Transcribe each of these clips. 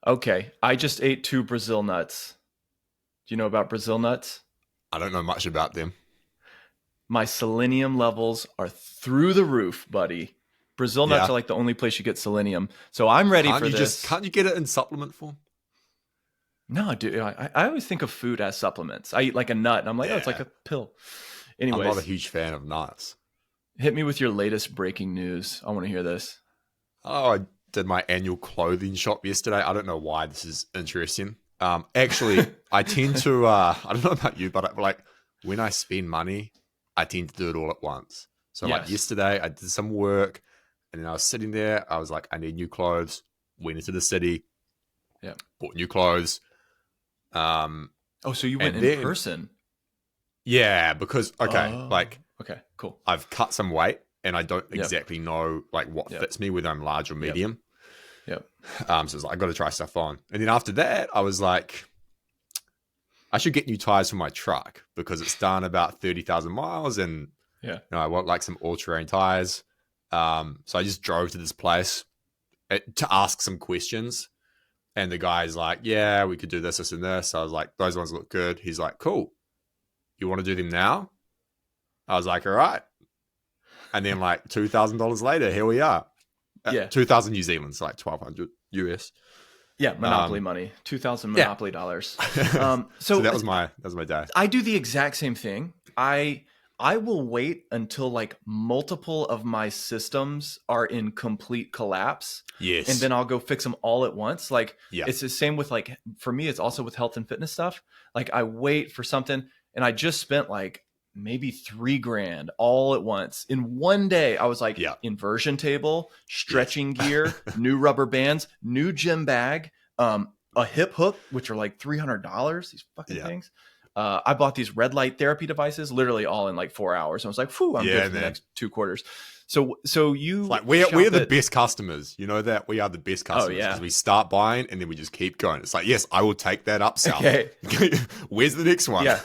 Okay, I just ate two Brazil nuts. Do you know about Brazil nuts? I don't know much about them. My selenium levels are through the roof, buddy. Brazil nuts Yeah. are like the only place you get selenium. So I'm ready Can't for you just this. can't you get it in supplement form? No, dude, I always think of food as supplements. I eat like a nut and I'm like, oh, it's like Yeah. a pill. I'm not a Anyways, huge fan of nuts. hit me with your latest breaking news. I want to hear this. Oh, I did my annual clothing shop yesterday. I don't know why this is interesting. Actually, I tend to I don't know about you, but like when I spend money, I tend to do it all at once. So like Yes. yesterday, I did some work, and then I was sitting there. I was like, I need new clothes. Went into the city, Yeah. bought new clothes. Um, Oh, so you went and in then person? yeah, because okay, Oh, like okay, cool. I've cut some weight, and I don't Yep. exactly know like what Yep. fits me, whether I'm large or Yep. medium. Yep. So it's like, I got to try stuff on. And then after that, I was like, I should get new tires for my truck because it's done about 30,000 miles and Yeah. I want like some all-terrain tires. So I just drove to this place to ask some questions. And the guy's like, yeah, we could do this, this, and this. So I was like, those ones look good. He's like, cool. You want to do them now? I was like, all right. And then like $2,000 later, here we are. Yeah. 2,000 New Zealand, so like 1,200 US. Yeah. Monopoly money. 2,000 Yeah. Monopoly dollars. So So that was my day. I do the exact same thing. I will wait until like multiple of my systems are in complete collapse and Yes. then I'll go fix them all at once. Like Yeah. it's the same with like for me it's also with health and fitness stuff. Like I wait for something and I just spent like maybe 3 grand all at once in one day. I was like Yeah. inversion table, Yes. stretching gear, new rubber bands, new gym bag, a hip hook, which are like $300. These fucking Yeah. things. I bought these red light therapy devices literally all in like 4 hours. I was like, "Phew, I'm good Yeah, for the man. next 2 quarters." So It's you like we're shop the at? best customers. You know that we are the best Oh customers because yeah, we start buying and then we just keep going. It's like, yes, I will take that up south. okay, Where's the next one? yeah,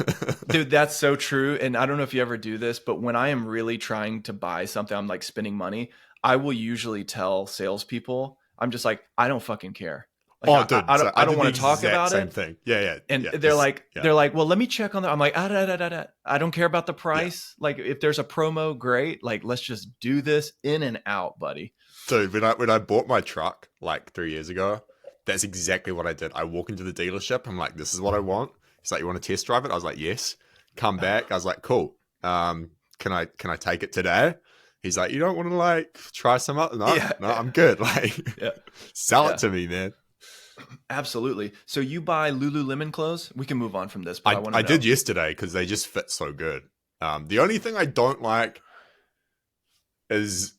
dude, that's so true. And I don't know if you ever do this, but when I am really trying to buy something, I'm like spending money. I will usually tell salespeople, I'm just like, I don't fucking care. Like Oh, dude. So I I don't did the want to talk exact about same it. thing. Yeah, yeah, And yeah. they're Just like, yeah, well, let me check on that. I'm like, I don't care about the yeah. price. Like, if there's a promo, great. Like, let's just do this in and out, buddy. Dude, when I bought my truck like 3 years ago, that's exactly what I did. I walk into the dealership. I'm like, this is what I want. He's like, you want to test drive it? I was like, yes. Come back. I was like, cool. Can I take it today? He's like, you don't want to like try some other? No, Yeah, no, I'm good. Like, yeah, sell it yeah, to me, man. absolutely. So you buy Lululemon clothes? We can move on from this, but I want to I know. did yesterday because they just fit so good. The only thing I don't like is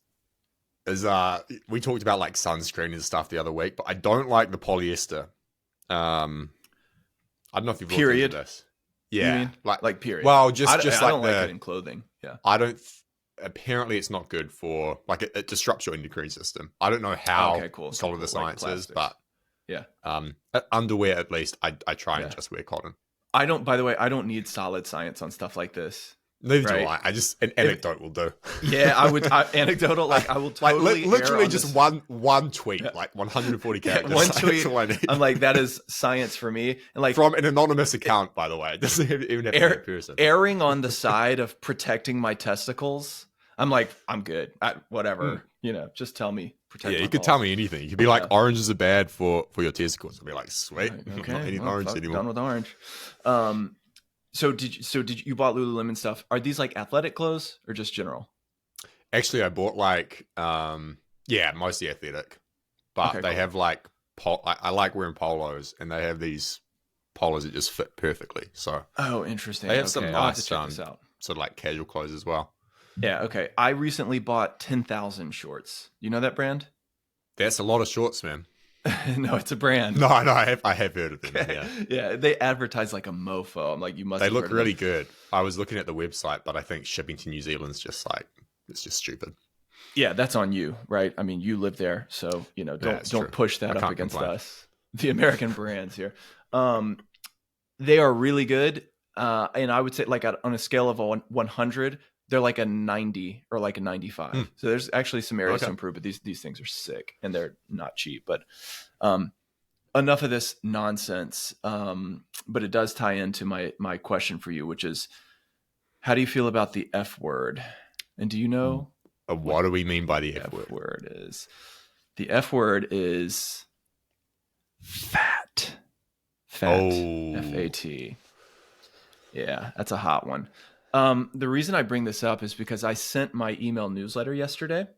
we talked about like sunscreen and stuff the other week, but I don't like the polyester. I don't know if you've looked into Period. this. You Yeah, mean like period? well, just I like don't like it in clothing. Yeah. I don't. Apparently, it's not good for like it disrupts your endocrine system. I don't know Oh, how okay, cool. solid the Like science is, plastics. but Yeah. underwear at least I try and Yeah. just wear cotton. I don't. By the way, I don't need solid science on stuff like this. Neither do Right. I. I just an anecdote will do. Yeah, anecdotal. Like I will like totally literally err on just this. one tweet, Yeah. like 140 Yeah, characters. one Like, tweet. that's all I need. I'm like, that is science for me. And like From an anonymous account, by the way. It doesn't even have to be a person. erring on the side of protecting my testicles. I'm like, I'm good. Whatever. Just tell me. Protect Yeah, my you could balls. tell me anything. You could be like, Yeah. oranges are bad for your testicles. I'll be like, sweet. Like, I'm not okay. eating Well, orange fuck, anymore. done with orange. So did you bought Lululemon stuff? Are these like athletic clothes or just general? Actually, I bought like, yeah, mostly athletic. But Okay, they cool. have like, I like wearing polos, and they have these polos that just fit perfectly. So Oh, interesting. they have Okay, some I'll have to nice, check this out. sort of like casual clothes as well. Yeah, okay. I recently bought 10,000 shorts. You know that brand? That's a lot of shorts, man. No, it's a brand. No, I have heard of them. Yeah, Yeah, they advertise like a mofo. I'm like, you must they have look heard of really them. good. I was looking at the website, but I think shipping to New Zealand's just like it's just stupid. Yeah, that's on you, right? I mean, you live there, so It's don't true. push that I up can't against complain. us. The American brands here. They are really good. And I would say like on a scale of 100, they're like a 90 or like a 95. So there's actually some areas to Okay. improve, but these things are sick and they're not cheap. But um enough of this nonsense. But it does tie into my question for you, which is, how do you feel about the F word? And do you know What do we mean by the F F word? word is? The F word is fat. Fat. Oh. F-A-T. Yeah, that's a hot one. The reason I bring this up is because I sent my email newsletter yesterday.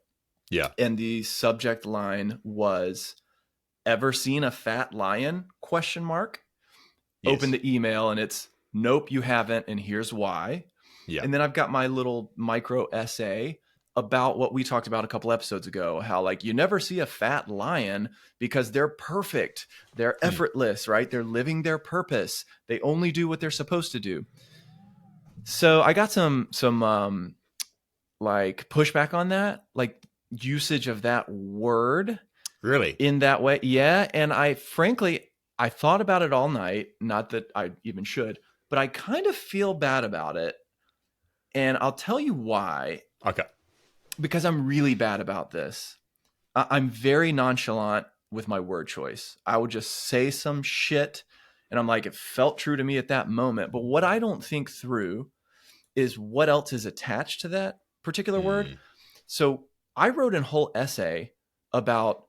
Yeah. And the subject line was, ever seen a fat lion? Question mark. Yes. Open the email and it's, nope, you haven't. And here's why. Yeah. And then I've got my little micro essay about what we talked about a couple episodes ago, how like you never see a fat lion because they're perfect. They're effortless, right? They're living their purpose. They only do what they're supposed to do. So I got some like pushback on that, like usage of that word Really? in that way. Yeah. And I frankly, I thought about it all night. Not that I even should, but I kind of feel bad about it. And I'll tell you why. Okay. Because I'm really bad about this. I'm very nonchalant with my word choice. I would just say some shit and I'm like, it felt true to me at that moment. But what I don't think through is what else is attached to that particular word. So I wrote a whole essay about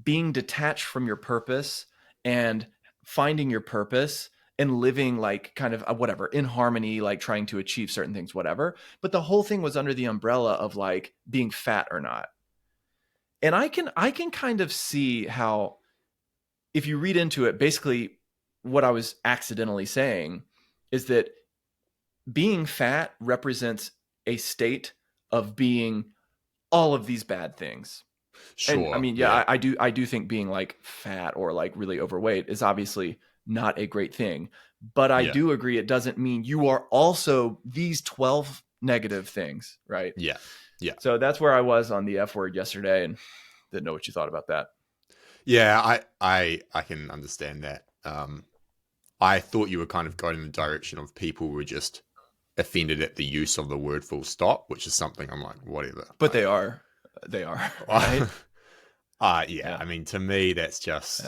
being detached from your purpose and finding your purpose and living like kind of whatever in harmony, like trying to achieve certain things, whatever. But the whole thing was under the umbrella of like being fat or not. And I can kind of see how, if you read into it, basically what I was accidentally saying is that being fat represents a state of being all of these bad things. Sure. And I mean, yeah, I do think being like fat or like really overweight is obviously not a great thing. But I do agree it doesn't mean you are also these 12 negative things, right? Yeah. Yeah. So that's where I was on the F word yesterday and didn't know what you thought about that. Yeah, I can understand that. I thought you were kind of going in the direction of people who were just offended at the use of the word full stop, which is something I'm like, whatever. But they are, right? Yeah. I mean, to me, that's just,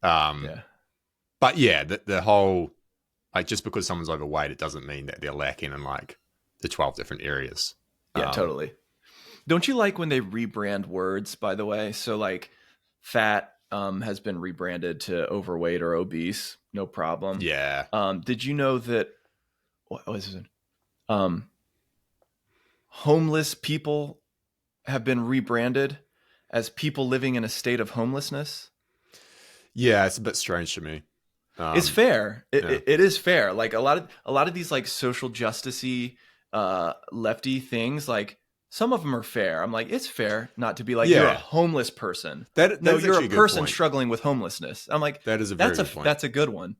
yeah. But yeah, the whole, like, just because someone's overweight, it doesn't mean that they're lacking in like the 12 different areas. Yeah, totally. Don't you like when they rebrand words, by the way? So like fat has been rebranded to overweight or obese, no problem. Yeah. Did you know that, what was it? Homeless people have been rebranded as people living in a state of homelessness? Yeah, it's a bit strange to me. It's fair. It is fair. Like a lot of these like social justicey lefty things, like some of them are fair. I'm like, it's fair not to be like, you're a homeless person. No, you're a person struggling with homelessness. I'm like, that is a very good point. That's a good one.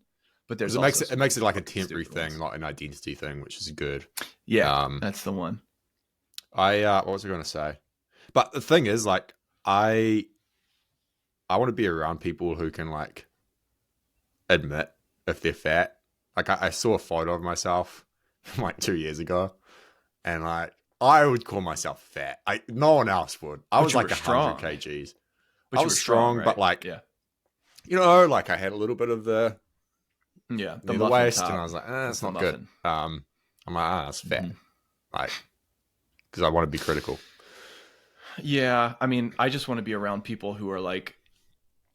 But there's it makes it like a temporary thing, not an identity thing, which is good. Yeah, that's the one. What was I going to say? But the thing is, like, I want to be around people who can like admit if they're fat. Like I saw a photo of myself from like 2 years ago, and like I would call myself fat. No one else would. I was like 100 kgs. I was strong, right? But like, you know, like I had a little bit of the waist, top. And I was like, it's not good. I'm like, it's fat, like, because I want to be critical. Yeah, I mean, I just want to be around people who are like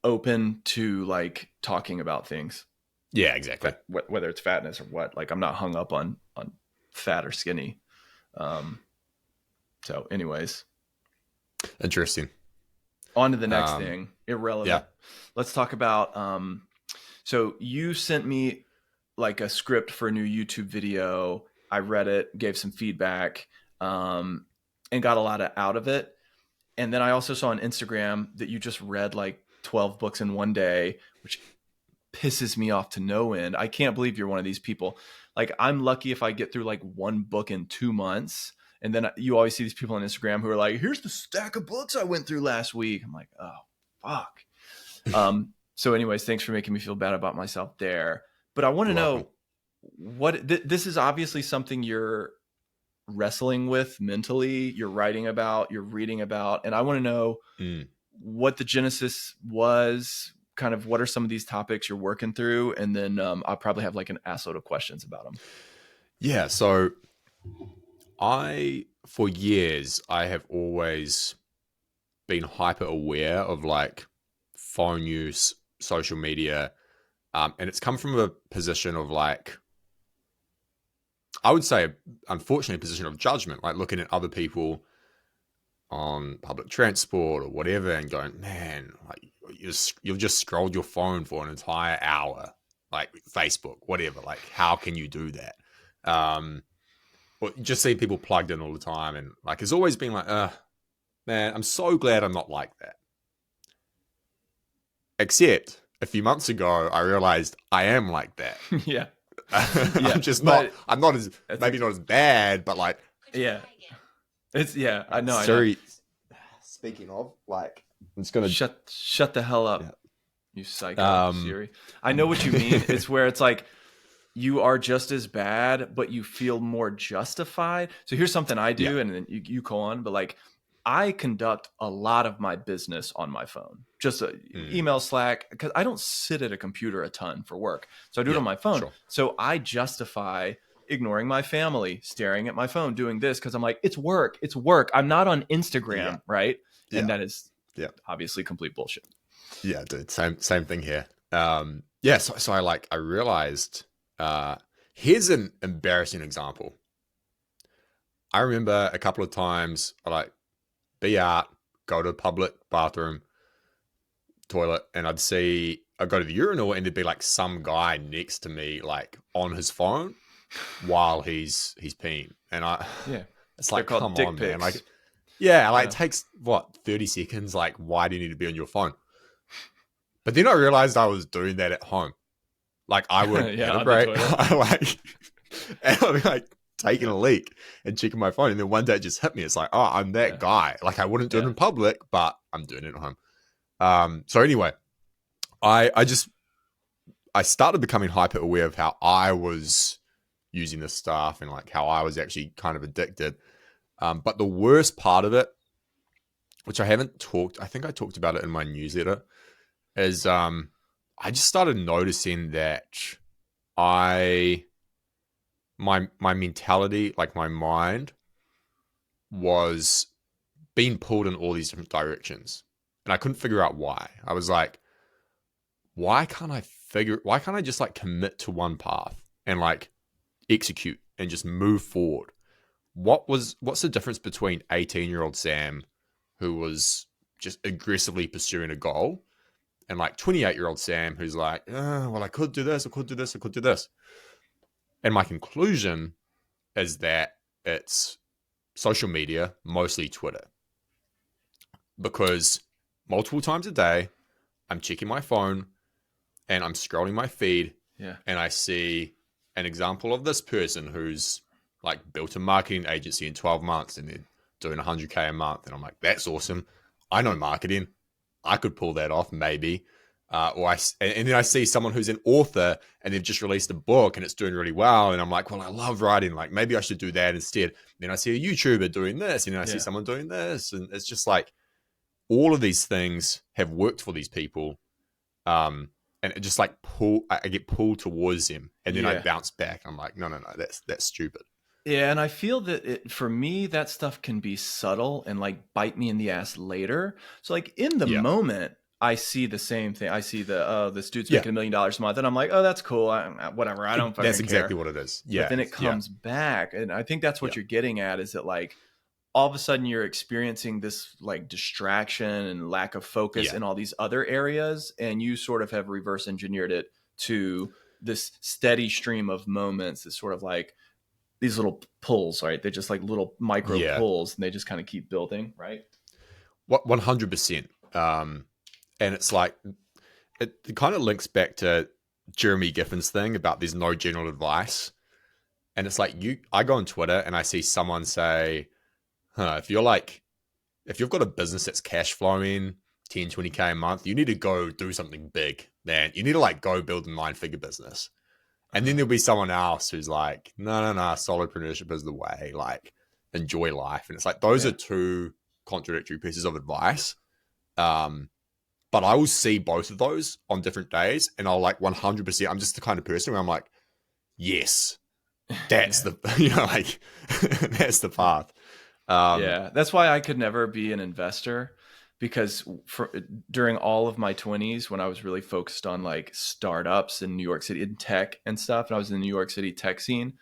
open to like talking about things. Yeah, exactly. Whether it's fatness or what. Like I'm not hung up on fat or skinny. So anyways. Interesting. On to the next thing. Irrelevant. Yeah. Let's talk about so you sent me like a script for a new YouTube video. I read it, gave some feedback, and got a lot out of it. And then I also saw on Instagram that you just read like 12 books in one day, which pisses me off to no end. I can't believe you're one of these people. Like I'm lucky if I get through like one book in 2 months. And then you always see these people on Instagram who are like, here's the stack of books I went through last week. I'm like, oh, fuck. So anyways, thanks for making me feel bad about myself there. But I want to know this is obviously something you're wrestling with mentally, you're writing about, you're reading about. And I want to know what the genesis was, kind of what are some of these topics you're working through, and then I'll probably have like an assload of questions about them. Yeah. So for years, I have always been hyper aware of like phone use, social media, and it's come from a position of like, I would say, unfortunately, a position of judgment, like looking at other people on public transport or whatever and going, man, like you've just scrolled your phone for an entire hour, like Facebook, whatever. Like, how can you do that? Or just see people plugged in all the time, and like it's always been like, man, I'm so glad I'm not like that. Except a few months ago, I realized I am like that. Yeah. I'm just not. I'm not as maybe not as bad, but like, yeah. It's I know. Siri. Speaking of, like, I'm just gonna shut the hell up, you psycho Siri. I know what you mean. It's where it's like you are just as bad, but you feel more justified. So here's something I do, and then you go on. But like, I conduct a lot of my business on my phone, just email, Slack, because I don't sit at a computer a ton for work. So I do it on my phone. Sure. So I justify ignoring my family, staring at my phone, doing this because I'm like, it's work. It's work. I'm not on Instagram, right? Yeah. And that is obviously complete bullshit. Yeah, dude. Same thing here. So I realized here's an embarrassing example. I remember a couple of times I like be out, go to a public bathroom, toilet, and I'd go to the urinal and there'd be like some guy next to me like on his phone while he's peeing. And it's like, come on, man. Like, it takes what, 30 seconds? Like, why do you need to be on your phone? But then I realized I was doing that at home. Like, I would have a break. And I'd be like taking a leak and checking my phone. And then one day it just hit me. It's like, oh, I'm that guy. Like, I wouldn't do it in public, but I'm doing it at home. So anyway, I started becoming hyper aware of how I was using this stuff and like how I was actually kind of addicted. But the worst part of it, which I think I talked about it in my newsletter, is I just started noticing that my mentality, like my mind, was being pulled in all these different directions. And I couldn't figure out why. I was like, why can't I just like commit to one path and like execute and just move forward? What's the difference between 18-year-old Sam, who was just aggressively pursuing a goal, and like 28-year-old Sam, who's like, well, I could do this, I could do this, I could do this. And my conclusion is that it's social media, mostly Twitter. Because multiple times a day, I'm checking my phone and I'm scrolling my feed and I see an example of this person who's like built a marketing agency in 12 months and they're doing 100K a month. And I'm like, that's awesome. I know marketing. I could pull that off maybe. And then I see someone who's an author and they've just released a book and it's doing really well. And I'm like, well, I love writing. Like maybe I should do that instead. Then I see a YouTuber doing this and then I see someone doing this. And it's just like all of these things have worked for these people. And it just like I get pulled towards them and then I bounce back. I'm like, no, that's stupid. Yeah, and I feel that for me, that stuff can be subtle and like bite me in the ass later. So like in the moment, I see the same thing. I see this dude's making $1 million a month, and I'm like, oh, that's cool. Whatever. I don't fucking That's exactly care. what it is. Yeah. But then it comes back, and I think that's what you're getting at. Is that like all of a sudden you're experiencing this like distraction and lack of focus in all these other areas, and you sort of have reverse engineered it to this steady stream of moments. It's sort of like these little pulls, right? They're just like little micro pulls, and they just kind of keep building, right? 100%. And it's like, it kind of links back to Jeremy Giffen's thing about there's no general advice. And it's like, I go on Twitter and I see someone say, if you've got a business that's cash flowing 10, 20K a month, you need to go do something big, man. You need to like go build a 9-figure business. And then there'll be someone else who's like, no, solopreneurship is the way, like enjoy life. And it's like, those are two contradictory pieces of advice. But I will see both of those on different days, and I'll like 100%. I'm just the kind of person where I'm like, yes, that's Yeah. the like that's the path. Yeah, that's why I could never be an investor, because during all of my 20s, when I was really focused on like startups in New York City in tech and stuff, and I was in the New York City tech scene,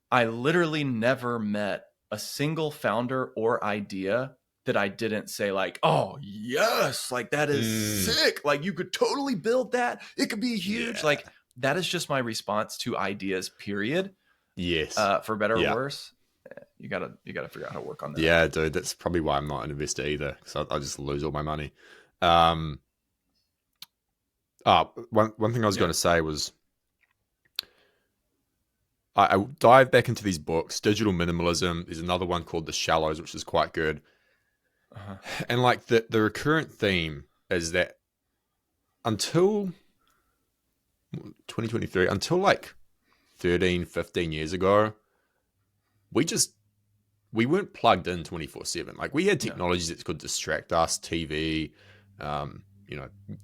I literally never met a single founder or idea that I didn't say like, "Oh, yes, like that is sick. Like you could totally build that. It could be huge." Yeah. Like that is just my response to ideas, period. Yes. For better or Yeah. worse. You gotta figure out how to work on that. Yeah, dude. That's probably why I'm not an investor either, because I just lose all my money. One thing I was going to say was I dive back into these books. Digital Minimalism. There's another one called The Shallows, which is quite good. Uh-huh. And like the recurrent theme is that until 2023, until like 13, 15 years ago, we weren't plugged in 24/7. Like we had technologies that could distract us, TV,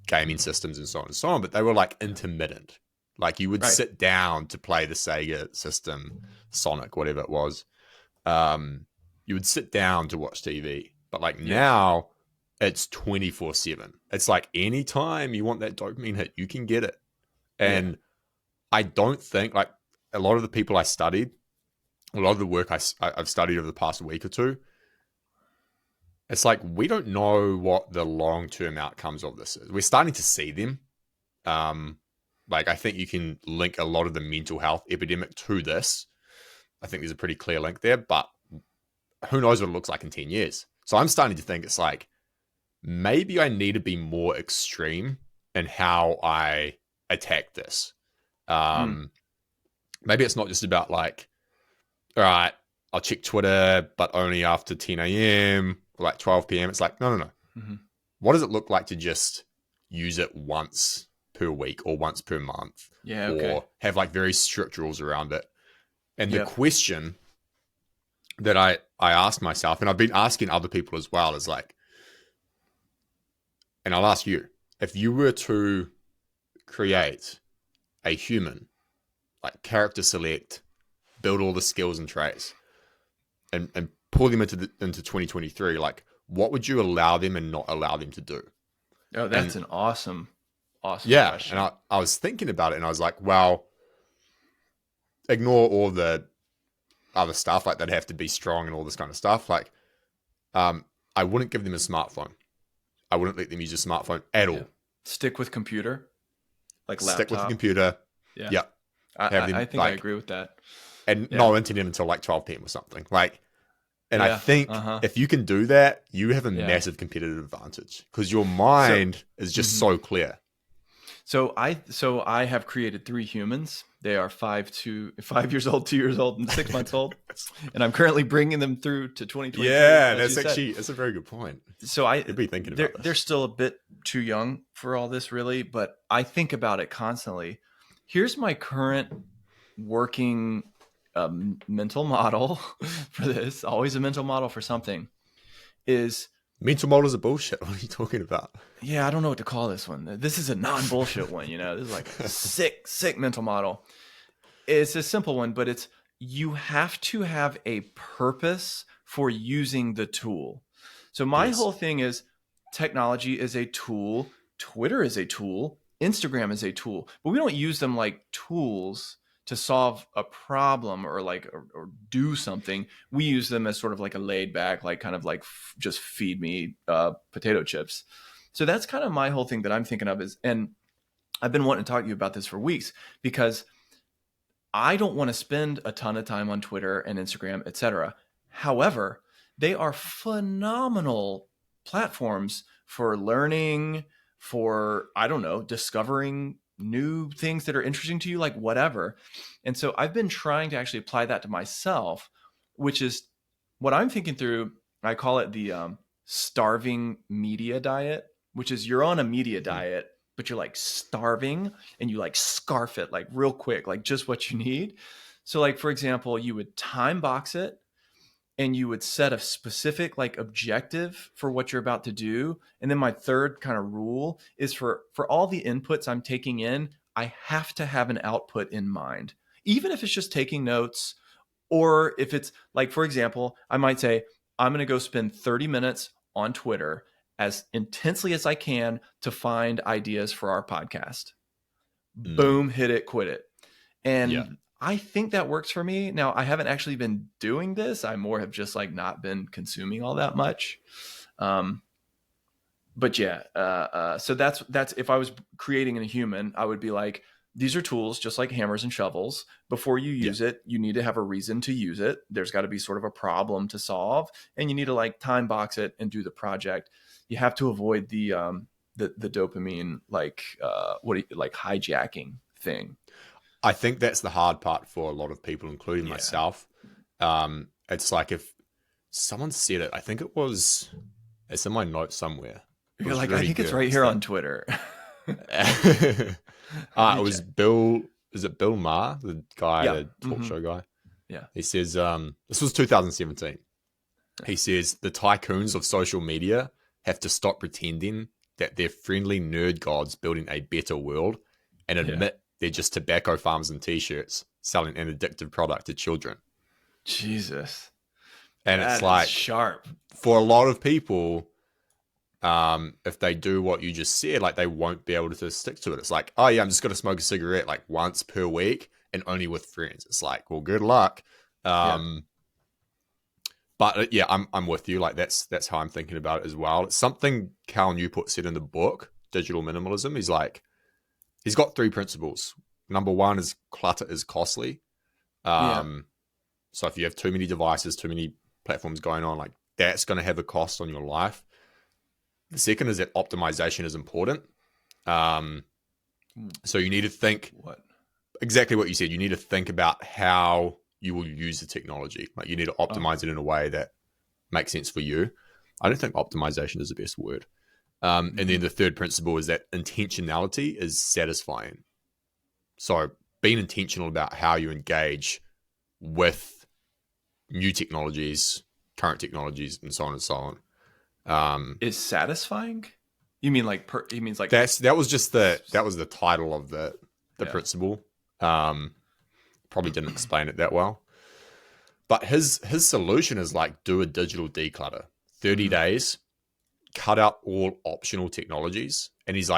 gaming systems and so on and so on, but they were like intermittent. Like you would sit down to play the Sega system, Sonic, whatever it was. You would sit down to watch TV. But like now it's 24/7. It's like anytime you want that dopamine hit, you can get it. And I don't think, like, a lot of the people I studied, a lot of the work I've studied over the past week or two, it's like we don't know what the long-term outcomes of this is. We're starting to see them. Like I think you can link a lot of the mental health epidemic to this. I think there's a pretty clear link there, but who knows what it looks like in 10 years. So I'm starting to think it's like, maybe I need to be more extreme in how I attack this. Maybe it's not just about like, all right, I'll check Twitter, but only after 10 a.m. or like 12 p.m. It's like, no. Mm-hmm. What does it look like to just use it once per week or once per month? Yeah, okay. Or have like very strict rules around it. And the question that I ask myself, and I've been asking other people as well, is like, and I'll ask you, if you were to create a human, like character select, build all the skills and traits, and pull them into 2023, like what would you allow them and not allow them to do? Oh, that's an awesome question. And I was thinking about it, and I was like, well, ignore all the other stuff, like they'd have to be strong and all this kind of stuff. Like, I wouldn't give them a smartphone. I wouldn't let them use a smartphone at all. Stick with computer, like laptop. Stick with the computer. Yeah. I think I agree with that. And no internet until like 12 p.m. or something. Like, and I think Uh-huh. if you can do that, you have a massive competitive advantage because your mind is just so clear. So I have created 3 humans. They are 5 years old, 2 years old, and 6 months old, and I'm currently bringing them through to 2023. Yeah, that's a very good point. So I'd be thinking about this. They're still a bit too young for all this, really, but I think about it constantly. Here's my current working mental model for this. Always a mental model for something. Is mental models are bullshit. What are you talking about? Yeah, I don't know what to call this one. This is a non-bullshit one, This is like a sick mental model. It's a simple one, but it's you have to have a purpose for using the tool. So my whole thing is technology is a tool, Twitter is a tool, Instagram is a tool, but we don't use them like tools to solve a problem or like or do something. We use them as sort of like a laid back, like kind of like just feed me potato chips. So that's kind of my whole thing that I'm thinking of is, and I've been wanting to talk to you about this for weeks because I don't want to spend a ton of time on Twitter and Instagram, etc. However, they are phenomenal platforms for learning, for, I don't know, discovering new things that are interesting to you, like whatever. And so I've been trying to actually apply that to myself, which is what I'm thinking through. I call it the starving media diet, which is you're on a media diet, but you're like starving and you like scarf it like real quick, like just what you need. So like, for example, you would time box it. and you would set a specific like objective for what you're about to do. And then my third kind of rule is for all the inputs I'm taking in, I have to have an output in mind, even if it's just taking notes, or if it's like, for example, I might say, I'm going to go spend 30 minutes on Twitter as intensely as I can to find ideas for our podcast. Boom, hit it, quit it. And I think that works for me. Now, I haven't actually been doing this. I more have just like not been consuming all that much. But yeah, so that's if I was creating a human, I would be like, these are tools just like hammers and shovels. Before you use it, you need to have a reason to use it. There's got to be sort of a problem to solve, and you need to like time box it and do the project. You have to avoid the dopamine like hijacking thing. I think that's the hard part for a lot of people, including myself. It's like if someone said it, I think it's in my notes somewhere. You're like, really I think good. It's right here on Twitter. It was Bill. Is it Bill Maher, the guy, the talk show guy? Yeah. He says, this was 2017. He says, the tycoons of social media have to stop pretending that they're friendly nerd gods building a better world and admit they're just tobacco farms and t-shirts selling an addictive product to children. Jesus. And that it's like sharp for a lot of people. If they do what you just said, like they won't be able to stick to it. It's like, oh yeah, I'm just going to smoke a cigarette like once per week and only with friends. It's like, well, good luck. But yeah, I'm with you. Like that's how I'm thinking about it as well. It's something Cal Newport said in the book, Digital Minimalism. He's like, he's got 3 principles. Number 1 is clutter is costly. So if you have too many devices, too many platforms going on, like that's going to have a cost on your life. The second is that optimization is important. So you need to think exactly what you said. You need to think about how you will use the technology. Like you need to optimize it in a way that makes sense for you. I don't think optimization is the best word. And then the third principle is that intentionality is satisfying. So being intentional about how you engage with new technologies, current technologies, and so on and so on. Is satisfying? You mean like he means like that was the title of the principle. Probably didn't explain it that well. But his solution is like do a digital declutter. 30 days, cut out all optional technologies. And he's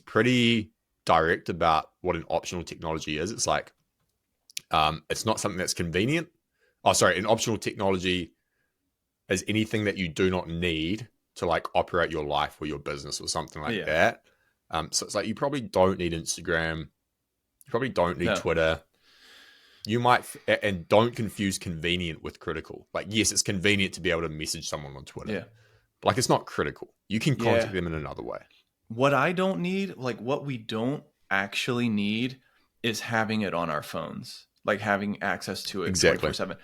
pretty direct about what an optional technology is. It's like it's not something that's convenient. An optional technology is anything that you do not need to like operate your life or your business or something like that. So it's like, you probably don't need Instagram. You probably don't need Twitter. You might, and don't confuse convenient with critical. Like, yes, it's convenient to be able to message someone on Twitter. Yeah. But like, it's not critical. You can contact them in another way. What I don't need, like what we don't actually need is having it on our phones. Like having access to it 24/7.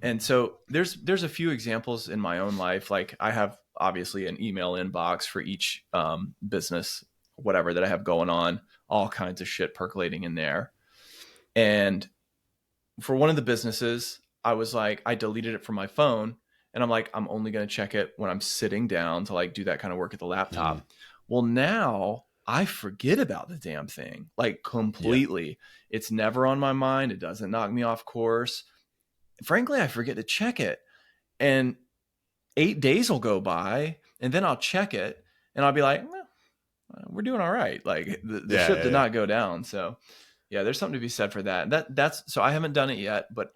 And so there's a few examples in my own life. Like I have obviously an email inbox for each business, whatever that I have going on, all kinds of shit percolating in there. And for one of the businesses, I was like, I deleted it from my phone and I'm like, I'm only going to check it when I'm sitting down to like do that kind of work at the laptop. Well, now I forget about the damn thing, like completely. It's never on my mind. It doesn't knock me off course. Frankly, I forget to check it. And 8 days will go by and then I'll check it and I'll be like, we're doing all right. Like the ship did not go down. So yeah, there's something to be said for that. That's so I haven't done it yet, but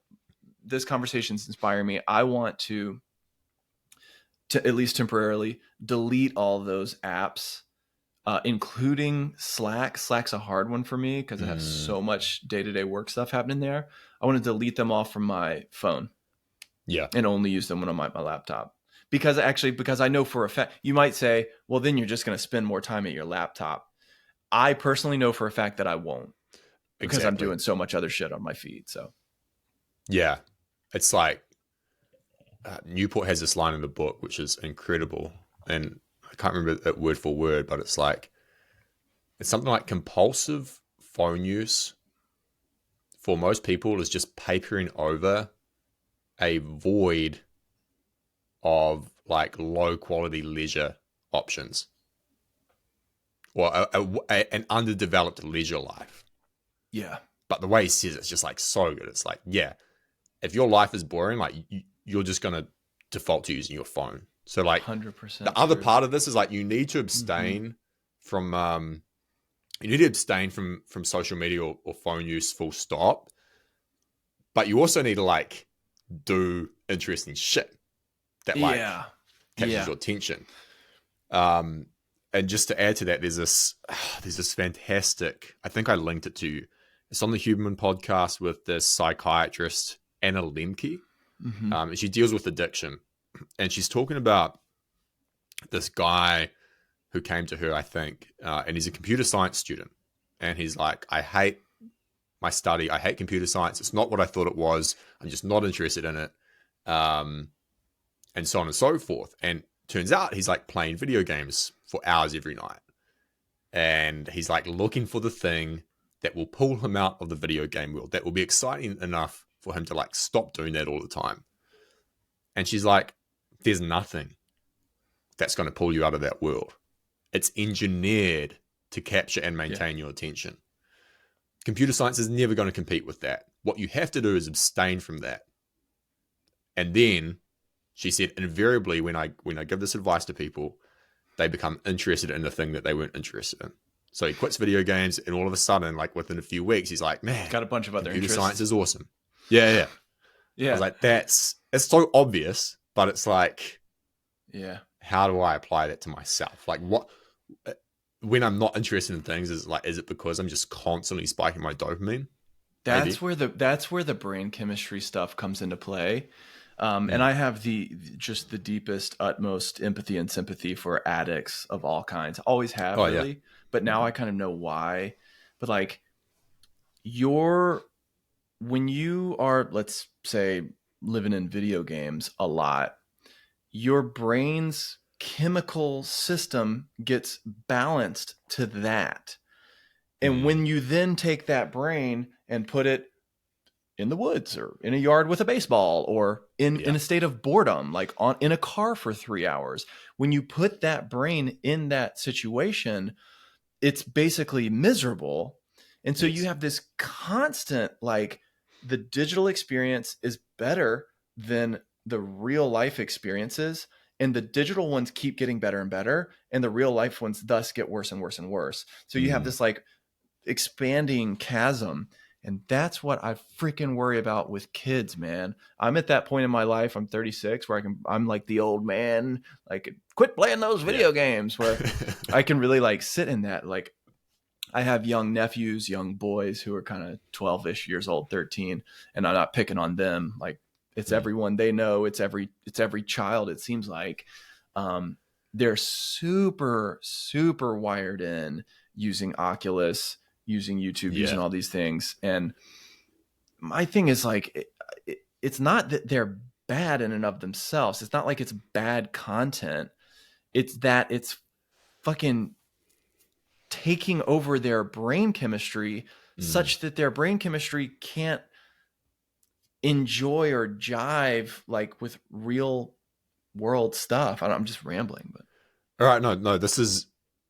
this conversation's inspiring me. I want to at least temporarily delete all those apps. Including Slack. Slack's a hard one for me because I have so much day-to-day work stuff happening there. I want to delete them all from my phone. Yeah. And only use them when I'm at my laptop. Because I know for a fact, you might say, well, then you're just going to spend more time at your laptop. I personally know for a fact that I won't. Because I'm doing so much other shit on my feed. So. Yeah. It's like Newport has this line in the book, which is incredible. And I can't remember it word for word, but it's something like compulsive phone use for most people is just papering over a void of like low quality leisure options, or an underdeveloped leisure life. Yeah. But the way he says it's just like so good. It's like, yeah, if your life is boring, like you're just gonna default to using your phone. So like 100% the other true. part of this is like you need to abstain from from social media or phone use, full stop. But you also need to like do interesting shit that like Yeah. catches Yeah. your attention. And just to add to that, there's this fantastic, I think I linked it to you. It's on the Huberman podcast with this psychiatrist, Anna Lemke. And she deals with addiction. And she's talking about this guy who came to her, I think, and he's a computer science student. And he's like, I hate my study. I hate computer science. It's not what I thought it was. I'm just not interested in it. And so on and so forth. And turns out he's like playing video games for hours every night. And he's like looking for the thing that will pull him out of the video game world, that will be exciting enough for him to like stop doing that all the time. And she's like, there's nothing that's going to pull you out of that world. It's engineered to capture and maintain your attention. Computer science is never going to compete with that. What you have to do is abstain from that. And then she said, invariably, when I give this advice to people, they become interested in the thing that they weren't interested in. So he quits video games, and all of a sudden, like within a few weeks, he's like, man, got a bunch of other computer interests. science is awesome. Yeah. I was like, it's so obvious, but it's like, yeah. How do I apply that to myself? Like what, when I'm not interested in things, is it because I'm just constantly spiking my dopamine? That's where the brain chemistry stuff comes into play. And I have the deepest, utmost empathy and sympathy for addicts of all kinds. Always have, really. Yeah. But now I kind of know why. But like when you are, let's say, living in video games a lot, your brain's chemical system gets balanced to that. And when you then take that brain and put it in the woods or in a yard with a baseball or in a state of boredom, like in a car for 3 hours, when you put that brain in that situation, it's basically miserable. And so you have this constant, like, the digital experience is better than the real life experiences, and the digital ones keep getting better and better, and the real life ones thus get worse and worse and worse. So you have this like expanding chasm. And that's what I freaking worry about with kids, man. I'm at that point in my life, I'm 36, where I'm like the old man, like, quit playing those video games, where I can really like sit in that. Like, I have young nephews, young boys who are kind of 12-ish years old, 13, and I'm not picking on them. Like, it's everyone they know. It's every child, it seems like. They're super, super wired in using Oculus, using YouTube, using all these things. And my thing is like, it's not that they're bad in and of themselves. It's not like it's bad content. It's that it's fucking taking over their brain chemistry such that their brain chemistry can't enjoy or jive like with real world stuff. I'm just rambling, but. All right. No,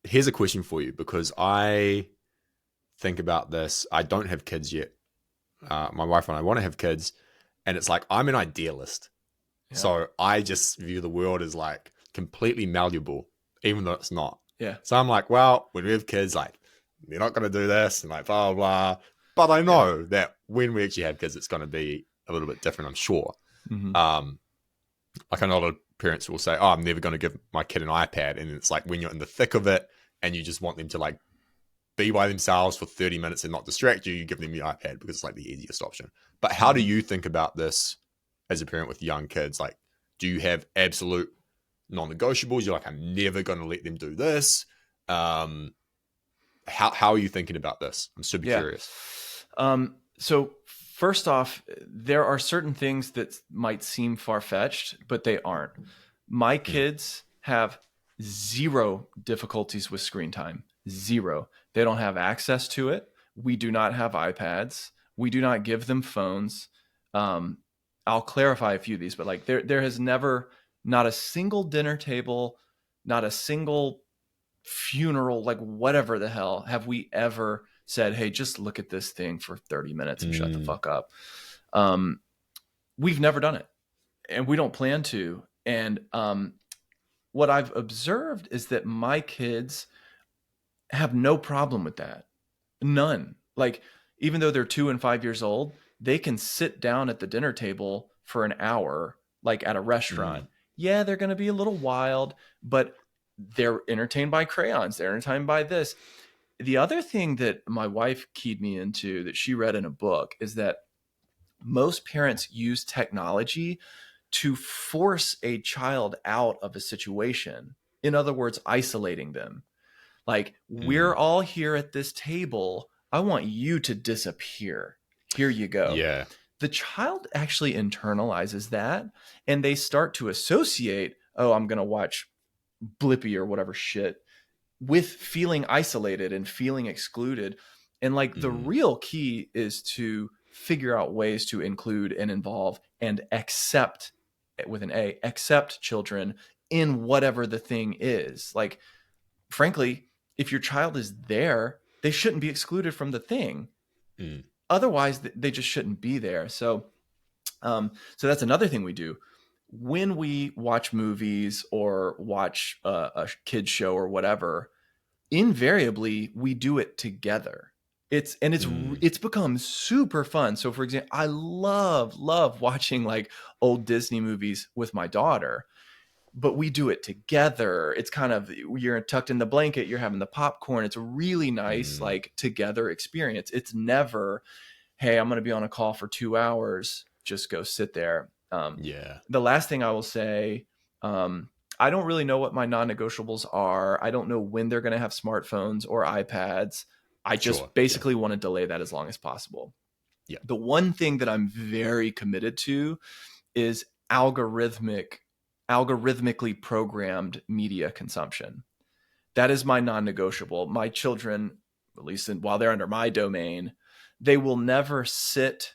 here's a question for you, because I think about this. I don't have kids yet. My wife and I want to have kids, and it's like, I'm an idealist. Yeah. So I just view the world as like completely malleable, even though it's not. Yeah. So I'm like, well, when we have kids, like, they're not going to do this and like blah, blah, blah. But I know that when we actually have kids, it's going to be a little bit different, I'm sure. Like, I know a lot of parents will say, oh, I'm never going to give my kid an iPad. And it's like, when you're in the thick of it and you just want them to like be by themselves for 30 minutes and not distract you, you give them the iPad because it's like the easiest option. But how do you think about this as a parent with young kids? Like, do you have absolute non-negotiables? You're like, I'm never going to let them do this. How are you thinking about this? I'm super curious. So first off, there are certain things that might seem far-fetched, but they aren't. My kids have zero difficulties with screen time. Zero. They don't have access to it. We do not have iPads. We do not give them phones. I'll clarify a few of these, but like there has never Not a single dinner table, not a single funeral, like whatever the hell, have we ever said, hey, just look at this thing for 30 minutes and shut the fuck up. We've never done it, and we don't plan to. And what I've observed is that my kids have no problem with that. None. Like, even though they're 2 and 5 years old, they can sit down at the dinner table for an hour, like at a restaurant. Yeah, they're going to be a little wild, but they're entertained by crayons. They're entertained by this. The other thing that my wife keyed me into that she read in a book is that most parents use technology to force a child out of a situation. In other words, isolating them. Like, we're all here at this table. I want you to disappear. Here you go. Yeah. The child actually internalizes that, and they start to associate, oh, I'm going to watch Blippi or whatever shit, with feeling isolated and feeling excluded. And like the real key is to figure out ways to include and involve and accept, with an A, accept children in whatever the thing is. Like, frankly, if your child is there, they shouldn't be excluded from the thing. Otherwise, they just shouldn't be there. So that's another thing we do. When we watch movies or watch a kid's show or whatever, invariably we do it together. It's become super fun. So, for example, I love watching like old Disney movies with my daughter, but we do it together. It's kind of, you're tucked in the blanket, you're having the popcorn. It's a really nice like together experience. It's never, hey, I'm going to be on a call for 2 hours. Just go sit there. The last thing I will say, I don't really know what my non-negotiables are. I don't know when they're going to have smartphones or iPads. I just basically want to delay that as long as possible. Yeah. The one thing that I'm very committed to is algorithmically programmed media consumption. That is my non-negotiable. My children, at least while they're under my domain, they will never sit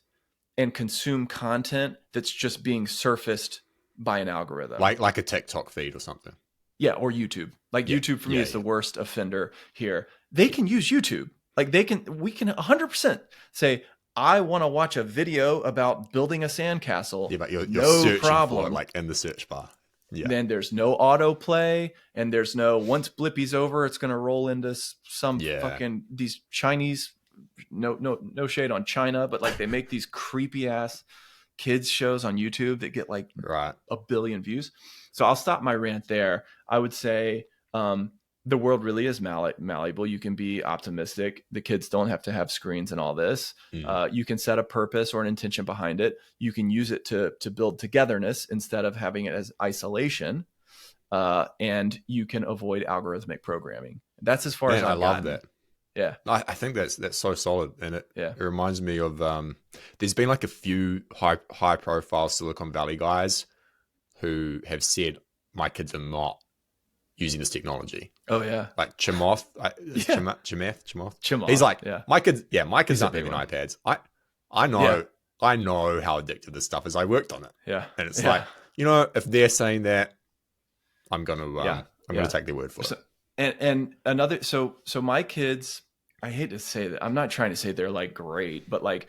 and consume content that's just being surfaced by an algorithm. Like a TikTok feed or something. Yeah, or YouTube. Like YouTube for me is the worst offender here. They can use YouTube. Like we can 100% say, I want to watch a video about building a sandcastle. Yeah, but you're no searching problem. for it, like in the search bar. Yeah. Then there's no autoplay, and there's no, once Blippi's over, it's going to roll into some fucking, these Chinese, no shade on China, but like they make these creepy ass kids shows on YouTube that get like a billion views. So I'll stop my rant there. I would say the world really is malleable. You can be optimistic. The kids don't have to have screens and all this. You can set a purpose or an intention behind it. You can use it to build togetherness instead of having it as isolation. And you can avoid algorithmic programming. That's as far as I I've love gotten. that. Yeah. I think that's so solid. And it reminds me of, there's been like a few high profile Silicon Valley guys who have said, my kids are not using this technology. Oh yeah. Like Chamath. Chamath. He's like, yeah. my kids aren't having iPads. I know how addictive this stuff is. I worked on it. Yeah. And it's like, if they're saying that, I'm going to take their word for it. And another, so my kids, I hate to say that, I'm not trying to say they're like great, but like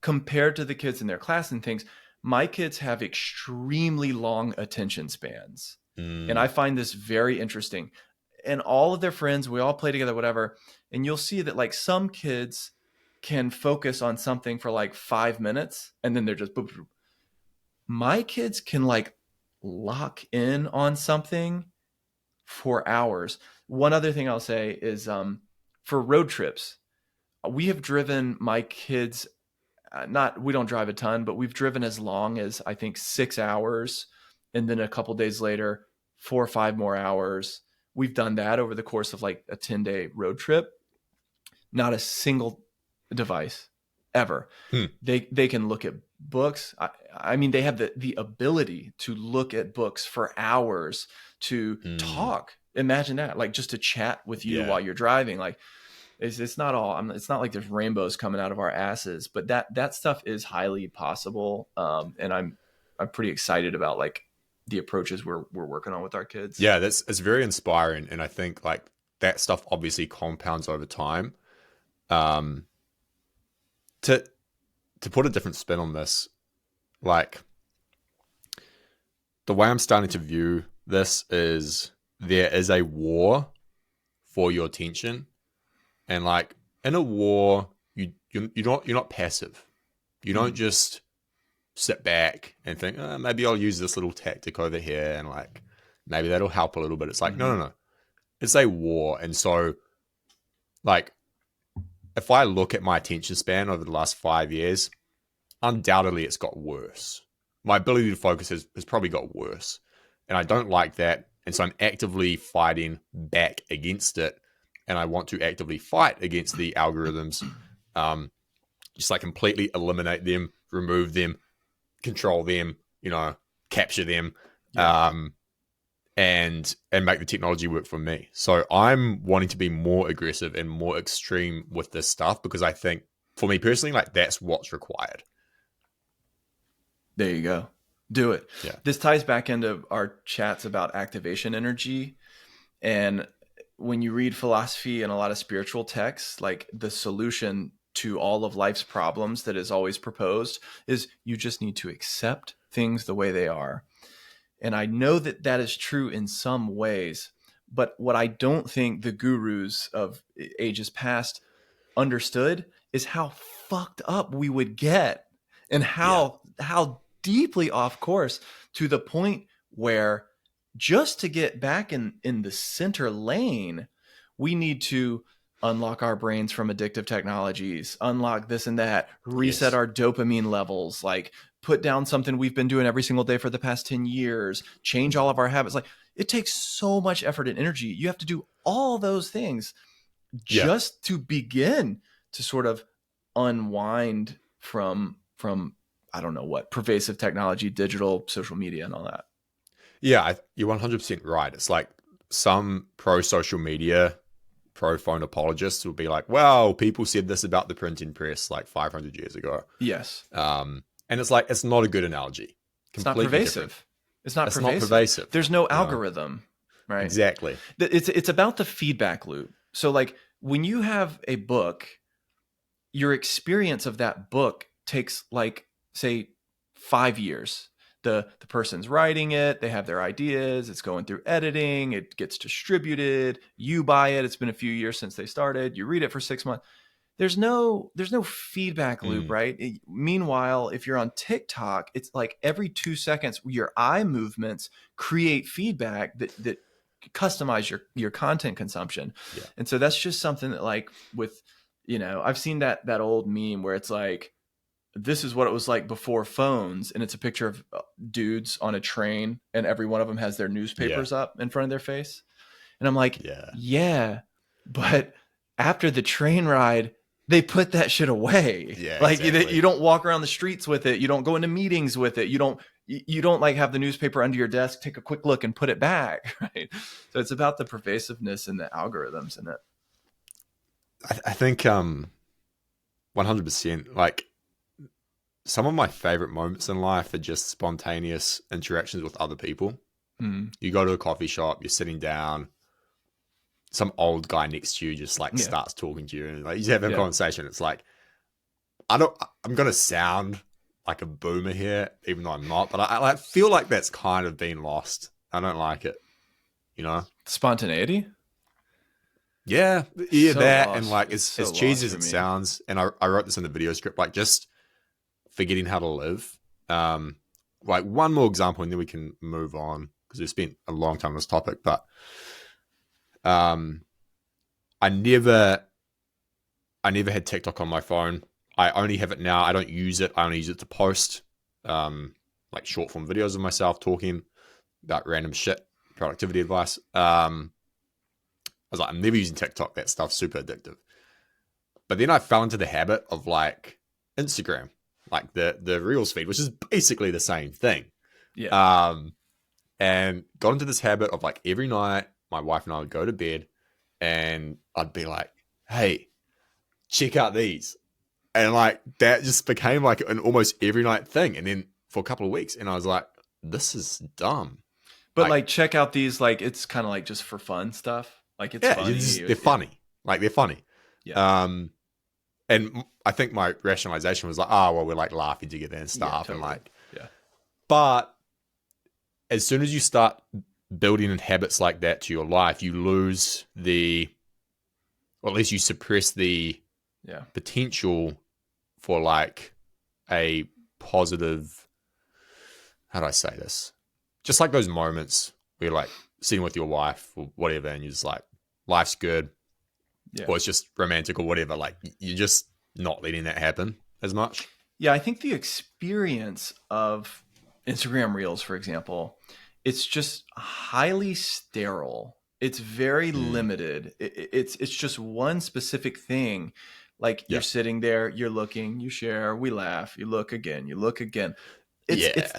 compared to the kids in their class and things, my kids have extremely long attention spans. And I find this very interesting. And all of their friends, we all play together, whatever. And you'll see that like some kids can focus on something for like 5 minutes and then they're just boop, boop. My kids can like lock in on something for hours. One other thing I'll say is for road trips, we have driven my kids, we don't drive a ton, but we've driven as long as I think 6 hours. And then a couple days later, 4 or 5 more hours. We've done that over the course of like a 10-day road trip. Not a single device ever. They can look at books. I mean, they have the ability to look at books for hours, to talk. Imagine that, like just to chat with you while you're driving. Like it's not all, it's not like there's rainbows coming out of our asses, but that stuff is highly possible. And I'm pretty excited about like the approaches we're working on with our kids. Yeah, it's very inspiring, and I think like that stuff obviously compounds over time. Um, to put a different spin on this, like the way I'm starting to view this is there is a war for your attention, and like in a war, you're not passive. You don't just sit back and think, maybe I'll use this little tactic over here, and like maybe that'll help a little bit. It's like no, it's a war, and so like if I look at my attention span over the last 5 years, undoubtedly it's got worse. My ability to focus has probably got worse. And I don't like that. And so I'm actively fighting back against it. And I want to actively fight against the algorithms. Just like completely eliminate them, remove them, control them, capture them. Yeah. And make the technology work for me. So I'm wanting to be more aggressive and more extreme with this stuff because I think, for me personally, like that's what's required. There you go. Do it. Yeah. This ties back into our chats about activation energy. And when you read philosophy and a lot of spiritual texts, like the solution to all of life's problems that is always proposed is you just need to accept things the way they are. And I know that that is true in some ways, but what I don't think the gurus of ages past understood is how fucked up we would get and how deeply off course, to the point where just to get back in the center lane, we need to unlock our brains from addictive technologies, unlock this and that, reset our dopamine levels, like put down something we've been doing every single day for the past 10 years, change all of our habits. Like it takes so much effort and energy. You have to do all those things just to begin to sort of unwind from I don't know what, pervasive technology, digital, social media, and all that. Yeah, you're 100% right. It's like some pro-social media, pro-phone apologists will be like, well, people said this about the printing press like 500 years ago. Yes. And it's like, it's not a good analogy. It's not pervasive. It's not pervasive. There's no algorithm, right? Exactly. It's about the feedback loop. So like when you have a book, your experience of that book takes like, say, 5 years. The person's writing it, they have their ideas, it's going through editing, it gets distributed, you buy it, it's been a few years since they started, you read it for 6 months. There's no feedback loop, right? Meanwhile, if you're on TikTok, it's like every 2 seconds, your eye movements create feedback that customize your content consumption. Yeah. And so that's just something that like with, I've seen that old meme where it's like, this is what it was like before phones. And it's a picture of dudes on a train and every one of them has their newspapers up in front of their face. And I'm like, yeah, but after the train ride, they put that shit away. Yeah, like exactly. You don't walk around the streets with it. You don't go into meetings with it. You don't like have the newspaper under your desk, take a quick look and put it back. Right. So it's about the pervasiveness and the algorithms in it. I think 100%. Like some of my favorite moments in life are just spontaneous interactions with other people. You go to a coffee shop, you're sitting down, some old guy next to you just like starts talking to you, and like you have a conversation. It's like, I'm going to sound like a boomer here, even though I'm not, but I feel like that's kind of been lost. I don't like it, Spontaneity. Yeah, that lost. And like as cheesy as it sounds, and I wrote this in the video script, like just forgetting how to live. Like one more example, and then we can move on because we've spent a long time on this topic. But I never had TikTok on my phone. I only have it now. I don't use it. I only use it to post like short form videos of myself talking about random shit, productivity advice. I was like, I'm never using TikTok. That stuff's super addictive. But then I fell into the habit of like Instagram, like the Reels feed, which is basically the same thing. Yeah. And got into this habit of like every night, my wife and I would go to bed and I'd be like, hey, check out these. And like that just became like an almost every night thing. And then for a couple of weeks, and I was like, this is dumb. But like check out these, like it's kind of like just for fun stuff. Like it's funny. They're funny. Like they're funny. Yeah. And I think my rationalization was like, oh, well, we're like laughing together and stuff. Totally. And like, yeah. But as soon as you start building in habits like that to your life, you lose or at least you suppress the potential for like a positive, how do I say this? Just like those moments where you're like sitting with your wife or whatever, and you're just like, life's good. Yeah. Or it's just romantic or whatever. Like you're just not letting that happen as much. Yeah, I think the experience of Instagram Reels, for example, it's just highly sterile. It's very limited. It's just one specific thing. Like you're sitting there, you're looking, you share, we laugh, you look again, you look again. It's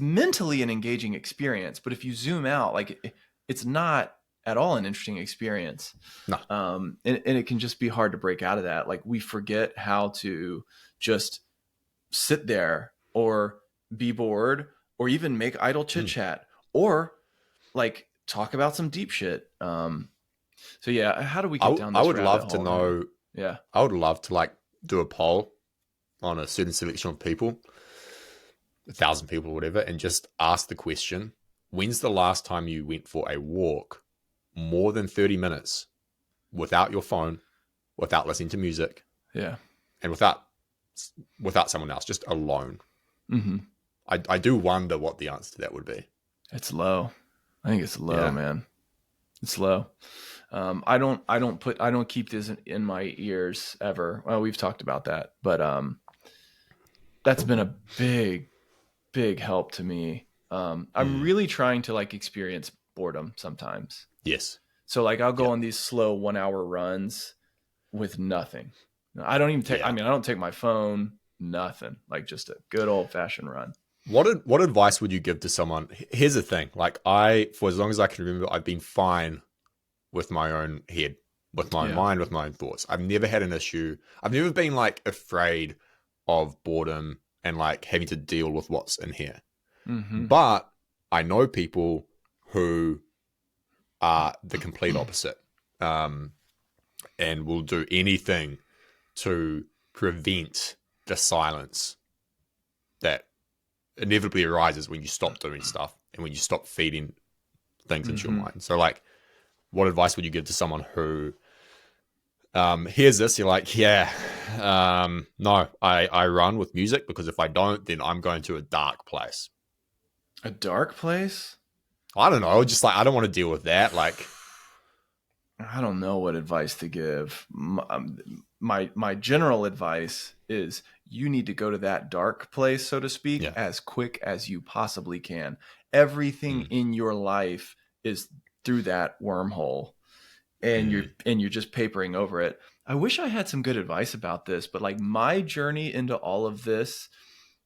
mentally an engaging experience, but if you zoom out, like it's not at all an interesting experience. No. And it can just be hard to break out of that. Like we forget how to just sit there or be bored or even make idle chit chat or like talk about some deep shit. So yeah, how do we get down this I would rabbit love to hole, know. man? Yeah. I would love to like do a poll on a certain selection of people, 1,000 people or whatever, and just ask the question, when's the last time you went for a walk more than 30 minutes without your phone, without listening to music, and without someone else, just alone? Mm-hmm. I do wonder what the answer to that would be. It's low. I think it's low, man. It's low. I don't keep this in my ears ever. Well, we've talked about that, but that's been a big help to me. I'm really trying to like experience boredom sometimes. Yes. So like I'll go on these slow 1 hour runs with nothing. I don't even take, I don't take my phone, nothing, like just a good old fashioned run. What advice would you give to someone? Here's the thing. Like for as long as I can remember, I've been fine with my own head, with my own mind, with my own thoughts. I've never had an issue. I've never been like afraid of boredom and like having to deal with what's in here. Mm-hmm. But I know people who are the complete opposite, and will do anything to prevent the silence that inevitably arises when you stop doing stuff and when you stop feeding things into your mind. So like, what advice would you give to someone who hears this, you're like, no, I run with music because if I don't, then I'm going to a dark place. A dark place? I don't know. Just like, I don't want to deal with that. Like, I don't know what advice to give. My general advice is you need to go to that dark place, so to speak, as quick as you possibly can. Everything in your life is through that wormhole, and you're just papering over it. I wish I had some good advice about this, but like my journey into all of this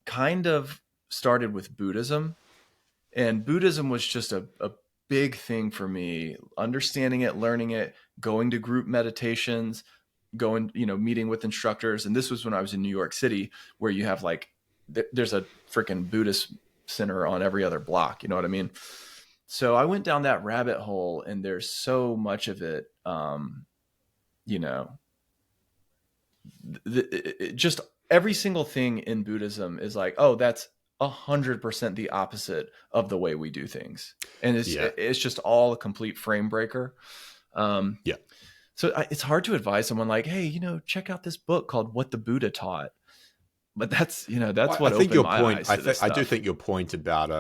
kind of started with Buddhism, and Buddhism was just a big thing for me, understanding it, learning it, going to group meditations, meeting with instructors. And this was when I was in New York City, where you have like, there's a freaking Buddhist center on every other block. You know what I mean? So I went down that rabbit hole, and there's so much of it, just every single thing in Buddhism is like, oh, that's 100% the opposite of the way we do things. And it's just all a complete frame breaker. So it's hard to advise someone like, hey, check out this book called What the Buddha Taught. But that's what I think your point. I do think your point about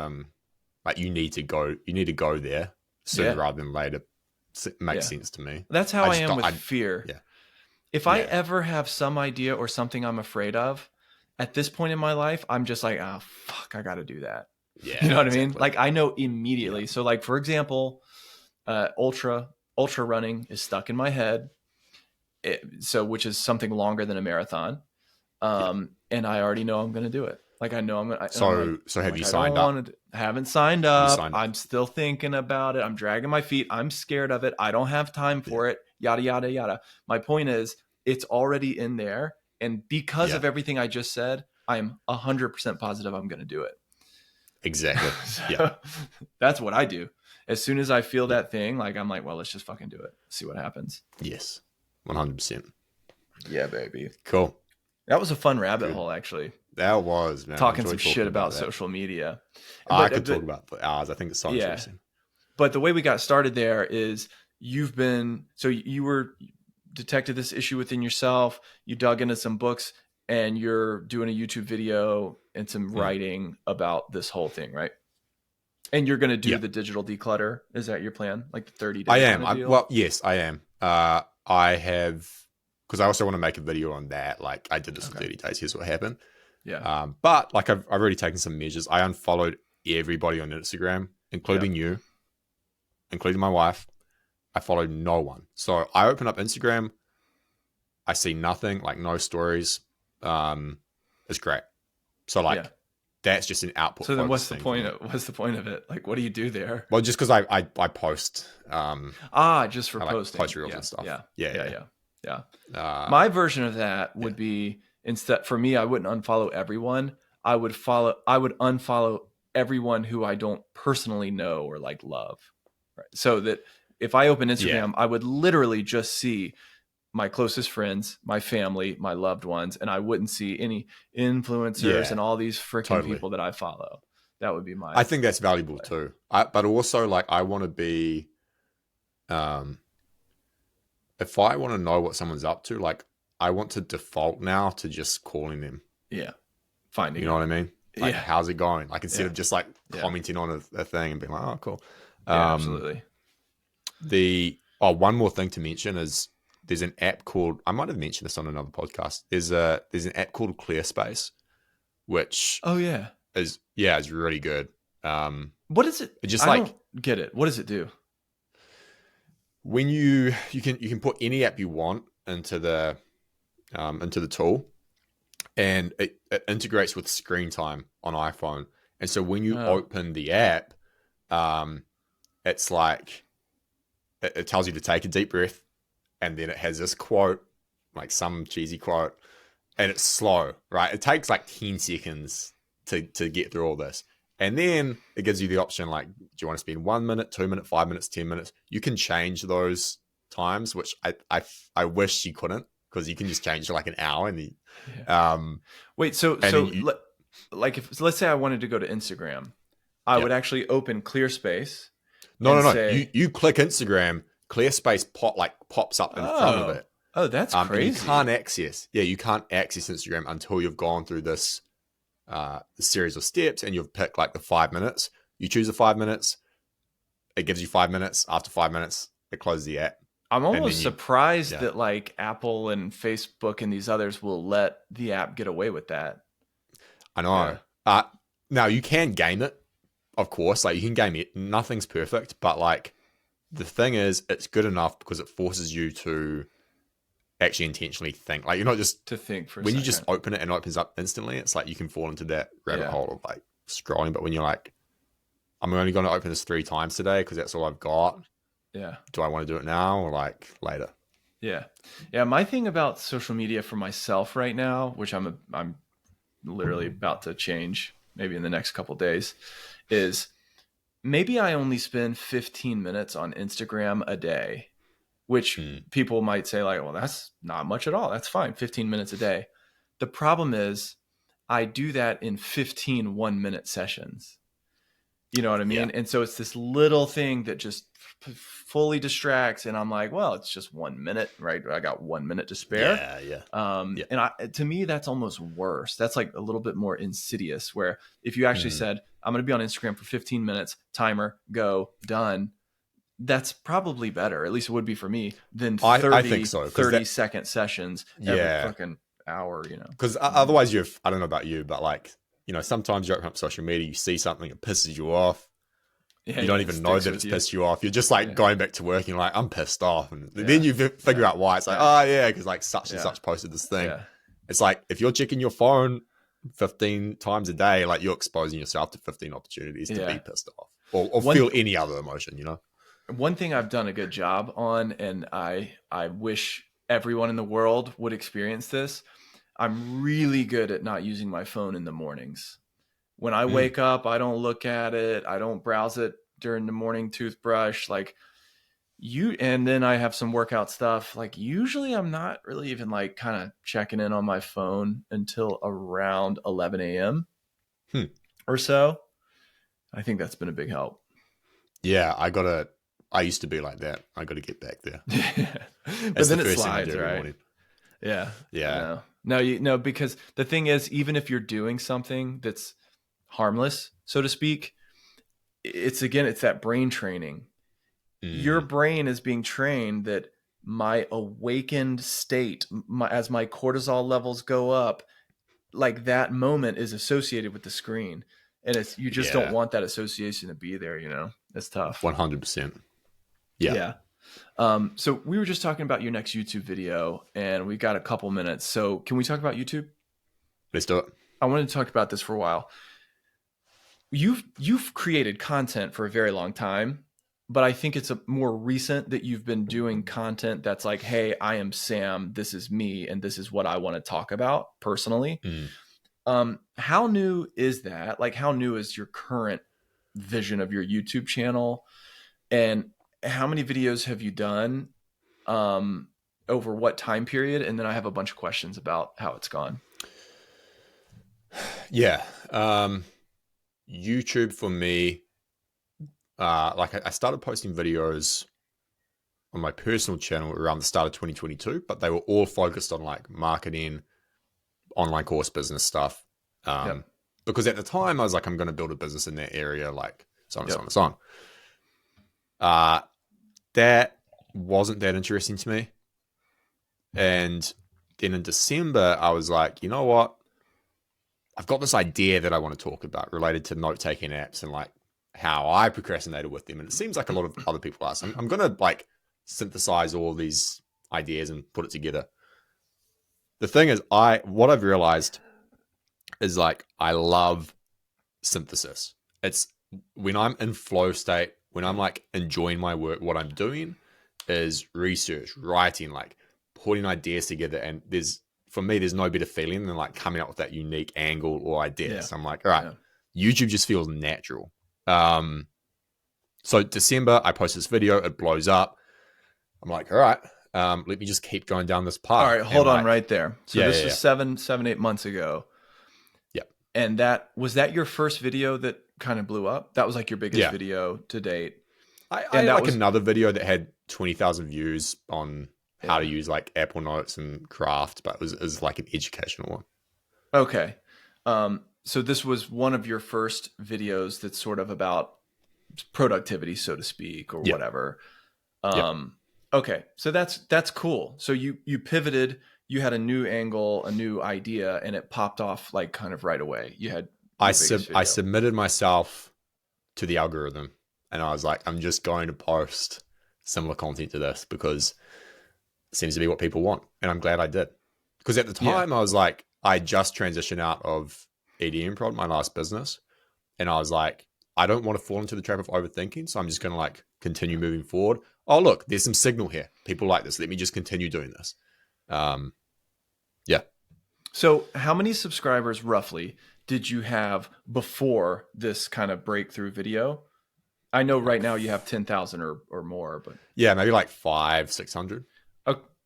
like you need to go there sooner rather than later makes sense to me. That's how I am with fear. Yeah. If I ever have some idea or something I'm afraid of, at this point in my life, I'm just like, oh, fuck, I got to do that. Yeah, you know what I mean? Like I know immediately. Yeah. So like, for example, ultra running is stuck in my head. Which is something longer than a marathon. And I already know I'm going to do it. Like I know I'm going to. So have you signed up? Haven't signed up. I'm still thinking about it. I'm dragging my feet. I'm scared of it. I don't have time for it. Yada, yada, yada. My point is it's already in there. And because of everything I just said, I'm 100% positive I'm going to do it. Exactly. So Yeah. that's what I do. As soon as I feel that thing, like I'm like, well, let's just fucking do it. See what happens. Yes. 100%. Yeah, baby. Cool. That was a fun rabbit Good. hole, actually. That was, man. I Talking some enjoyed shit talking about about that. social media. I could talk But about for hours. I think it's so yeah, interesting. but the way we got started there is you were detected this issue within yourself. You dug into some books and you're doing a YouTube video and some writing about this whole thing, right? And you're going to do the digital declutter. Is that your plan? Like the 30 day I am. kind of deal? Well, yes, I am. I have, because I also want to make a video on that. Like I did this in 30 days. Here's what happened. Yeah. But like I've already taken some measures. I unfollowed everybody on Instagram, including you, including my wife. I followed no one. So I open up Instagram. I see nothing, like no stories. It's great. So like that's just an output. So then what's the point of it? Like, what do you do there? Well, just because I post. Just for posting. Post reels and stuff. Yeah. My version of that would be, instead, for me, I wouldn't unfollow everyone. I would unfollow everyone who I don't personally know or like love. Right. So that if I open Instagram, I would literally just see my closest friends, my family, my loved ones, and I wouldn't see any influencers and all these freaking people that I follow. That would be my. I think that's valuable too. But also, like, I want to be, if I want to know what someone's up to, like, I want to default now to just calling them. Yeah, finding. You know what I mean? Like, how's it going? Like, instead of just like commenting on a thing and being like, oh, cool. Absolutely. One more thing to mention is there's an app called, I might have mentioned this on another podcast. There's an app called ClearSpace, which is really good. What is it? I don't get it. What does it do? When you can put any app you want into the tool, and it integrates with screen time on iPhone. And so when you open the app, it's like it tells you to take a deep breath, and then it has this quote, like some cheesy quote, and it's slow, right? It takes like 10 seconds to get through all this. And then it gives you the option, like, do you want to spend 1 minute, 2 minutes, 5 minutes, 10 minutes? You can change those times, which I wish you couldn't, because you can just change to like an hour. And wait, like if let's say I wanted to go to Instagram, I would actually open ClearSpace. No. You click Instagram, ClearSpace pops up in front of it. Oh, that's crazy. And you can't access Instagram until you've gone through this series of steps, and you've picked like the 5 minutes. You choose the 5 minutes. It gives you 5 minutes. After 5 minutes, it closes the app. I'm almost surprised that like Apple and Facebook and these others will let the app get away with that. I know. Yeah. Now you can game it, of course. Like you can game it. Nothing's perfect, but like the thing is, it's good enough because it forces you to actually intentionally think. Like you're not just to think for when you just open it and it opens up instantly. It's like you can fall into that rabbit hole of like scrolling. But when you're like, I'm only going to open this 3 times today because that's all I've got. Yeah. Do I want to do it now or like later? Yeah. Yeah. My thing about social media for myself right now, which I'm literally about to change maybe in the next couple of days, is maybe I only spend 15 minutes on Instagram a day, which people might say like, well, that's not much at all. That's fine. 15 minutes a day. The problem is I do that in 15 1-minute sessions. You know what I mean? Yeah. And so it's this little thing that just fully distracts. And I'm like, well, it's just 1 minute, right? I got 1 minute to spare. Yeah. And to me, that's almost worse. That's like a little bit more insidious, where if you actually said, I'm going to be on Instagram for 15 minutes, timer, go, done. That's probably better. At least it would be for me than 30-second sessions every fucking hour, you know? Because otherwise I don't know about you, but like, you know, sometimes you open up social media, you see something that pisses you off. Yeah, you don't even know that it's pissed you off. You're just like going back to work and you're like, I'm pissed off. And then you figure out why. It's like, because like such and such posted this thing. Yeah. It's like, if you're checking your phone 15 times a day, like you're exposing yourself to 15 opportunities to be pissed off or feel any other emotion, you know? One thing I've done a good job on, and I wish everyone in the world would experience this, I'm really good at not using my phone in the mornings. When I wake up, I don't look at it. I don't browse it during the morning toothbrush. Like and then I have some workout stuff. Like usually I'm not really even like kind of checking in on my phone until around 11 a.m. Hmm. or so. I think that's been a big help. Yeah, I used to be like that. I got to get back there. But then it slides, right? Morning. Yeah. Yeah. No, because the thing is, even if you're doing something that's harmless, so to speak, it's that brain training. Your brain is being trained that my awakened state, as my cortisol levels go up, like that moment is associated with the screen. And you just don't want that association to be there, It's tough. 100%. Yeah. So we were just talking about your next YouTube video, and we got a couple minutes. So can we talk about YouTube? Let's do it. I wanted to talk about this for a while. You've created content for a very long time, but I think it's more recent that you've been doing content that's like, hey, I am Sam, this is me, and this is what I want to talk about personally. How new is that? Like, how new is your current vision of your YouTube channel? And how many videos have you done over what time period? And then I have a bunch of questions about how it's gone. Yeah. YouTube for me, like I started posting videos on my personal channel around the start of 2022, but they were all focused on like marketing, online course business stuff. Because at the time I was like, I'm going to build a business in that area, like so on and so on and so on. That wasn't that interesting to me. And then in December, I was like, you know what? I've got this idea that I want to talk about related to note-taking apps and like how I procrastinated with them. And it seems like a lot of other people are. So I'm going to like synthesize all these ideas and put it together. The thing is, what I've realized is like, I love synthesis. It's when I'm in flow state, when I'm like enjoying my work, what I'm doing is research, writing, like putting ideas together. And for me, there's no better feeling than like coming up with that unique angle or idea. Yeah. So I'm like, all right, YouTube just feels natural. So December, I post this video, it blows up. I'm like, all right, let me just keep going down this path. All right, hold on right there. So this was 7, 8 months ago. Yeah. And was that your first video that kind of blew up? That was like your biggest video to date. I had like another video that had 20,000 views on how to use like Apple Notes and Craft, but it was like an educational one. Okay. So this was one of your first videos that's sort of about productivity, so to speak, or whatever. Okay. So that's cool. So you pivoted, you had a new angle, a new idea, and it popped off like kind of right away. I submitted myself to the algorithm and I was like, I'm just going to post similar content to this because it seems to be what people want. And I'm glad I did. Because at the time I was like, I just transitioned out of EDM Prod, my last business. And I was like, I don't want to fall into the trap of overthinking. So I'm just going to like continue moving forward. Oh, look, there's some signal here. People like this. Let me just continue doing this. So how many subscribers roughly did you have before this kind of breakthrough video? I know right now you have 10,000 or more, but maybe like 500-600.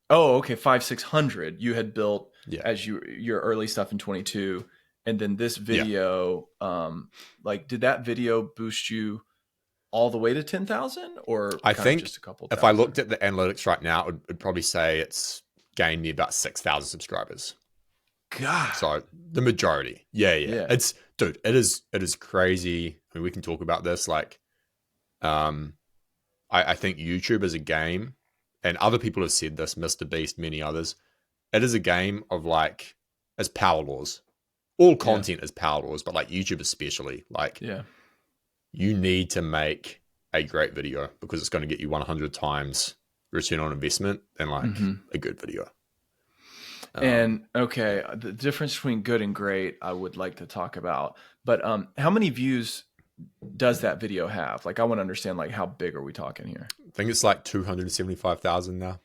Oh, okay. 500-600 you had built as your early stuff in 22. And then this video, like, did that video boost you all the way to 10,000 or I think just a couple if I looked at the analytics right now, it'd probably say it's gained me about 6,000 subscribers. God. So the majority. Yeah. It is crazy. I mean, we can talk about this. Like, I think YouTube is a game, and other people have said this, Mr. Beast, many others. It is a game of like, it's power laws. All content is power laws, but like YouTube especially, like you need to make a great video because it's going to get you 100 times return on investment than like a good video. And okay, the difference between good and great, I would like to talk about, but how many views does that video have? Like, I want to understand, like, how big are we talking here? I think it's like 275,000 now.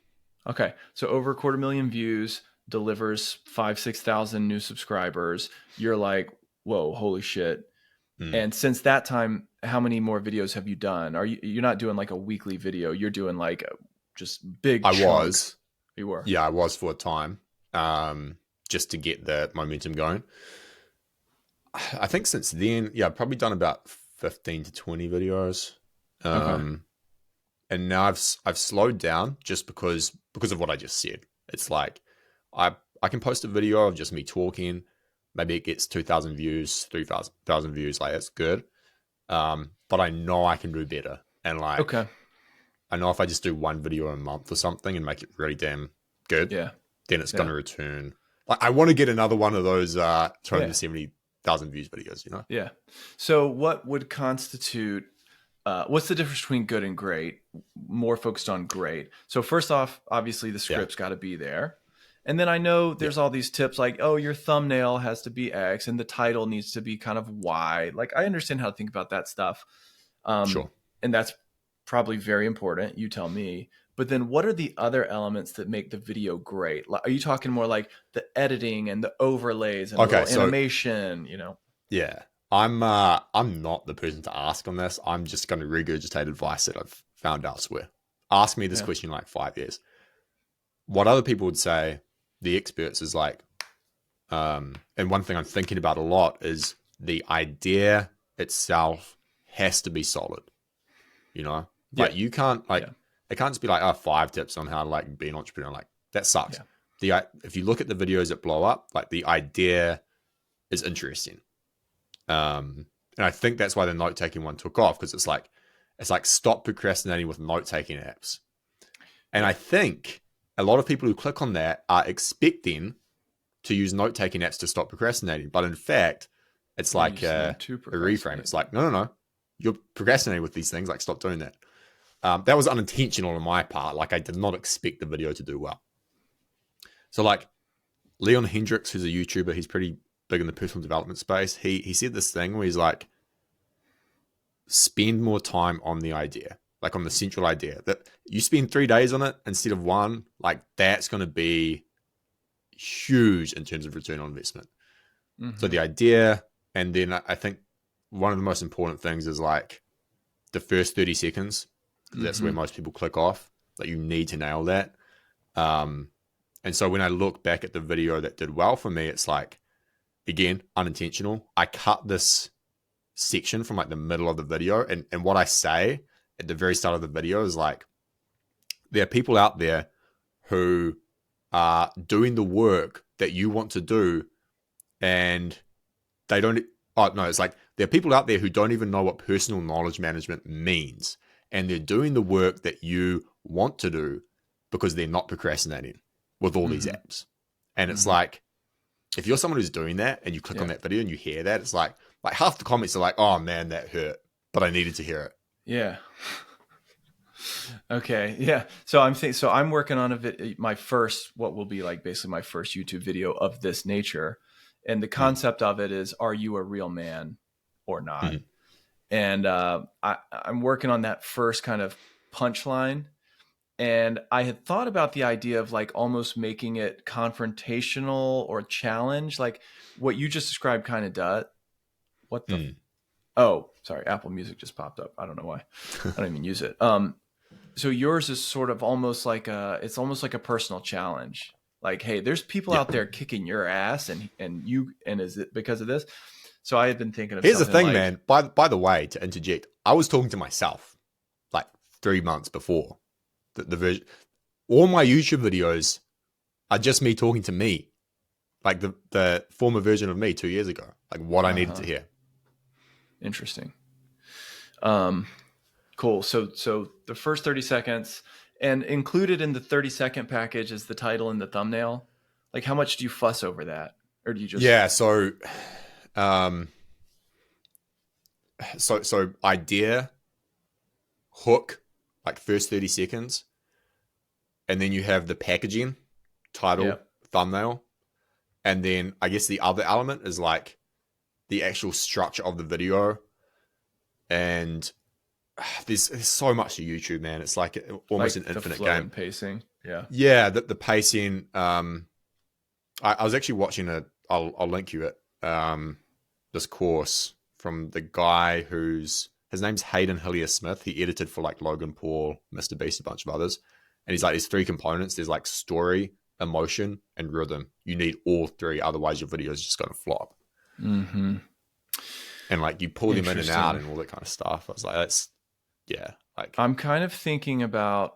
Okay. So over 250,000 views, delivers 5,000-6,000 new subscribers. You're like, whoa, holy shit. Mm. And since that time, how many more videos have you done? You're not doing like a weekly video. You're doing like just big I chunks. was, You were. yeah, I was for a time, just to get the momentum going. I think since then, yeah, I've probably done about 15 to 20 videos. Okay. And now I've slowed down just because of what I just said. It's like I can post a video of just me talking. Maybe it gets 2,000 views, 3,000 views. Like, that's good. But I know I can do better. And like, Okay. I know if I just do one video a month or something and make it really damn good, Yeah. then it's Yeah. going to return. Like, I want to get another one of those Yeah. 270,000 views videos, you know? Yeah. So what would constitute, what's the difference between good and great? More focused on great. So first off, obviously the script's got to be there. And then I know there's all these tips like, oh, your thumbnail has to be X and the title needs to be kind of Y. Like, I understand how to think about that stuff. Sure. And that's probably very important. You tell me. But then what are the other elements that make the video great? Like, are you talking more like the editing and the overlays and Okay, little so animation, you know? yeah, I'm not the person to ask on this. I'm just going to regurgitate advice that I've found elsewhere. Ask me this question in like 5 years. What other people would say, the experts, is like, and one thing I'm thinking about a lot is the idea itself has to be solid. You know, like you can't it can't just be like 5 tips on how to like be an entrepreneur. Like, that sucks. If you look at the videos that blow up, like, the idea is interesting. And I think that's why the note taking one took off, because it's like stop procrastinating with note taking apps. And I think a lot of people who click on that are expecting to use note taking apps to stop procrastinating, but in fact, it's like a reframe. It's like, no, you're procrastinating with these things. Like, stop doing that. That was unintentional on my part. Like, I did not expect the video to do well. So like Leon Hendricks, who's a YouTuber, he's pretty big in the personal development space. He said this thing where he's like, spend more time on the idea, like on the central idea. That you spend 3 days on it instead of one, like, that's going to be huge in terms of return on investment. Mm-hmm. So the idea, and then I think one of the most important things is like the first 30 seconds, because that's where most people click off. Like, you need to nail that. And so when I look back at the video that did well for me, it's like, again, unintentional. I cut this section from like the middle of the video. And what I say at the very start of the video is like, there are people out there who are doing the work that you want to do, and they don't. Oh, no, it's like, there are people out there who don't even know what personal knowledge management means. And they're doing the work that you want to do because they're not procrastinating with all these apps. And it's like, if you're someone who's doing that and you click on that video and you hear that, it's like half the comments are like, oh man, that hurt, but I needed to hear it. Yeah. Okay. Yeah. So I'm working on what will be like basically my first YouTube video of this nature. And the concept of it is, are you a real man or not? And I'm working on that first kind of punchline. And I had thought about the idea of like almost making it confrontational or challenge, like what you just described kind of does. What the? Oh, sorry. Apple Music just popped up. I don't know why. I don't even use it. So yours is sort of almost like it's almost like a personal challenge. Like, hey, there's people out there kicking your ass, and is it because of this? So I had been thinking of. Here's the thing, man. By the way, to interject, I was talking to myself like 3 months before. The version, all my YouTube videos are just me talking to me, like the former version of me 2 years ago, like what I needed to hear. Interesting. Cool. So the first 30 seconds, and included in the 30-second package is the title and the thumbnail. Like, how much do you fuss over that, or do you just? Yeah. So, so idea, hook, like first 30 seconds. And then you have the packaging, title, thumbnail. And then I guess the other element is like the actual structure of the video. And there's so much to YouTube, man. It's like almost like an infinite game. And pacing. Yeah. Yeah. The pacing. I was actually watching I'll link you it. This course from the guy his name's Hayden Hillier Smith. He edited for like Logan Paul, Mr. Beast, a bunch of others. And he's like, there's 3 components. There's like story, emotion, and rhythm. You need all 3, otherwise your video is just going to flop. Mm-hmm. And like you pull them in and out and all that kind of stuff. I was like, that's, yeah. Like I'm kind of thinking about,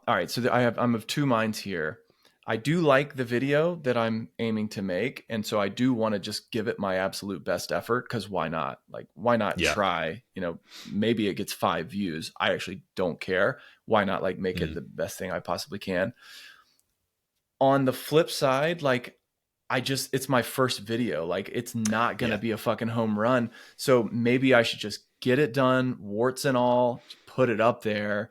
all right, so I'm of 2 minds here. I do like the video that I'm aiming to make. And so I do want to just give it my absolute best effort, because why not? Like, why not try? You know, maybe it gets 5 views. I actually don't care. Why not like make it the best thing I possibly can? On the flip side, like, it's my first video. Like, it's not going to be a fucking home run. So maybe I should just get it done, warts and all, put it up there.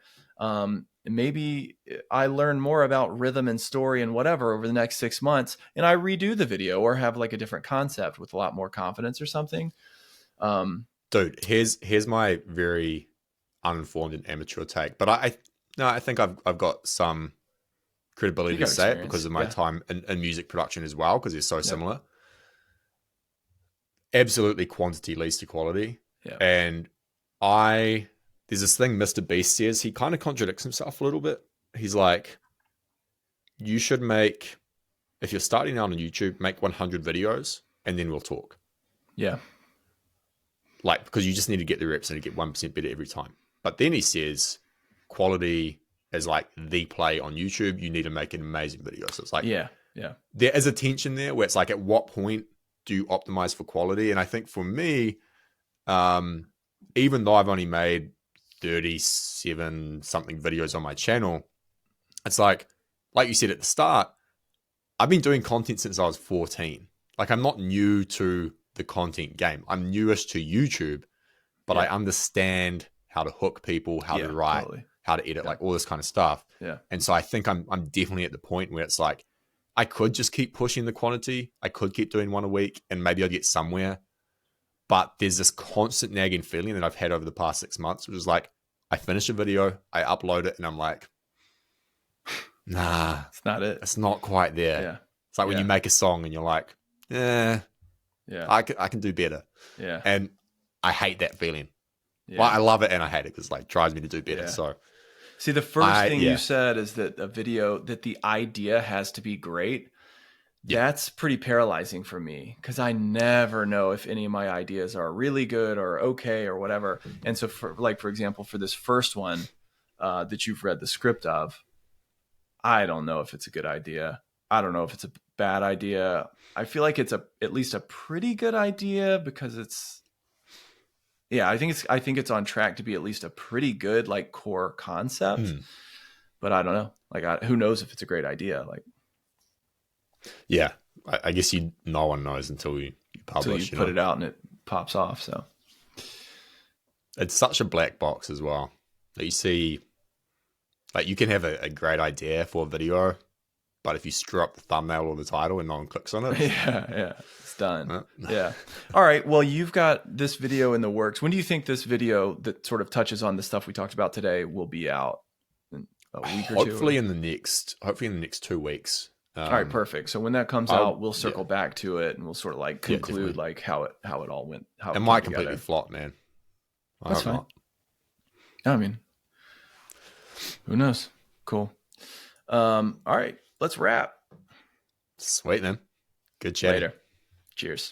Maybe I learn more about rhythm and story and whatever over the next 6 months, and I redo the video or have like a different concept with a lot more confidence or something. Dude, here's my very uninformed and amateur take, but I think I've got some credibility to say it because of my time in music production as well, because it's so similar. Absolutely, quantity leads to quality. Yeah. And there's this thing Mr. Beast says, he kind of contradicts himself a little bit. He's like, you should make, if you're starting out on YouTube, make 100 videos and then we'll talk. Yeah. Like, because you just need to get the reps and to get 1% better every time. But then he says, quality is like the play on YouTube. You need to make an amazing video. So it's like, there is a tension there where it's like, at what point do you optimize for quality? And I think for me, even though I've only made 37 something videos on my channel, it's like you said at the start, I've been doing content since I was 14. Like, I'm not new to the content game. I'm newish to YouTube, but I understand how to hook people, how to write, how to edit, like all this kind of stuff. Yeah. And so I think I'm definitely at the point where it's like, I could just keep pushing the quantity. I could keep doing 1 a week and maybe I'll get somewhere. But there's this constant nagging feeling that I've had over the past 6 months, which is like, I finish a video, I upload it, and I'm like, nah, it's not it. It's not quite there. Yeah. It's like when you make a song and you're like, I can do better. Yeah. And I hate that feeling. Yeah. Well, I love it and I hate it because it drives me to do better. Yeah. So, see, the first thing you said is that a video, that the idea has to be great. That's pretty paralyzing for me, because I never know if any of my ideas are really good or okay or whatever. And so for example, for this first one that you've read the script of, I don't know if it's a good idea. I don't know if it's a bad idea. I feel like it's at least a pretty good idea, because I think it's on track to be at least a pretty good like core concept. But I don't know. Like, who knows if it's a great idea? Like, yeah, I guess no one knows until you publish. Until you put it out and it pops off. So it's such a black box as well. That you see, like, you can have a great idea for a video, but if you screw up the thumbnail or the title and no one clicks on it, it's done. Yeah. All right. Well, you've got this video in the works. When do you think this video that sort of touches on the stuff we talked about today will be out? In a week or two? Hopefully in the next 2 weeks. All right, perfect. So when that comes out, we'll circle back to it and we'll sort of like conclude like how it all went. It might completely flop, man. That's fine. I mean, who knows? Cool. All right, let's wrap. Sweet, man. Good chat. Later. Cheers.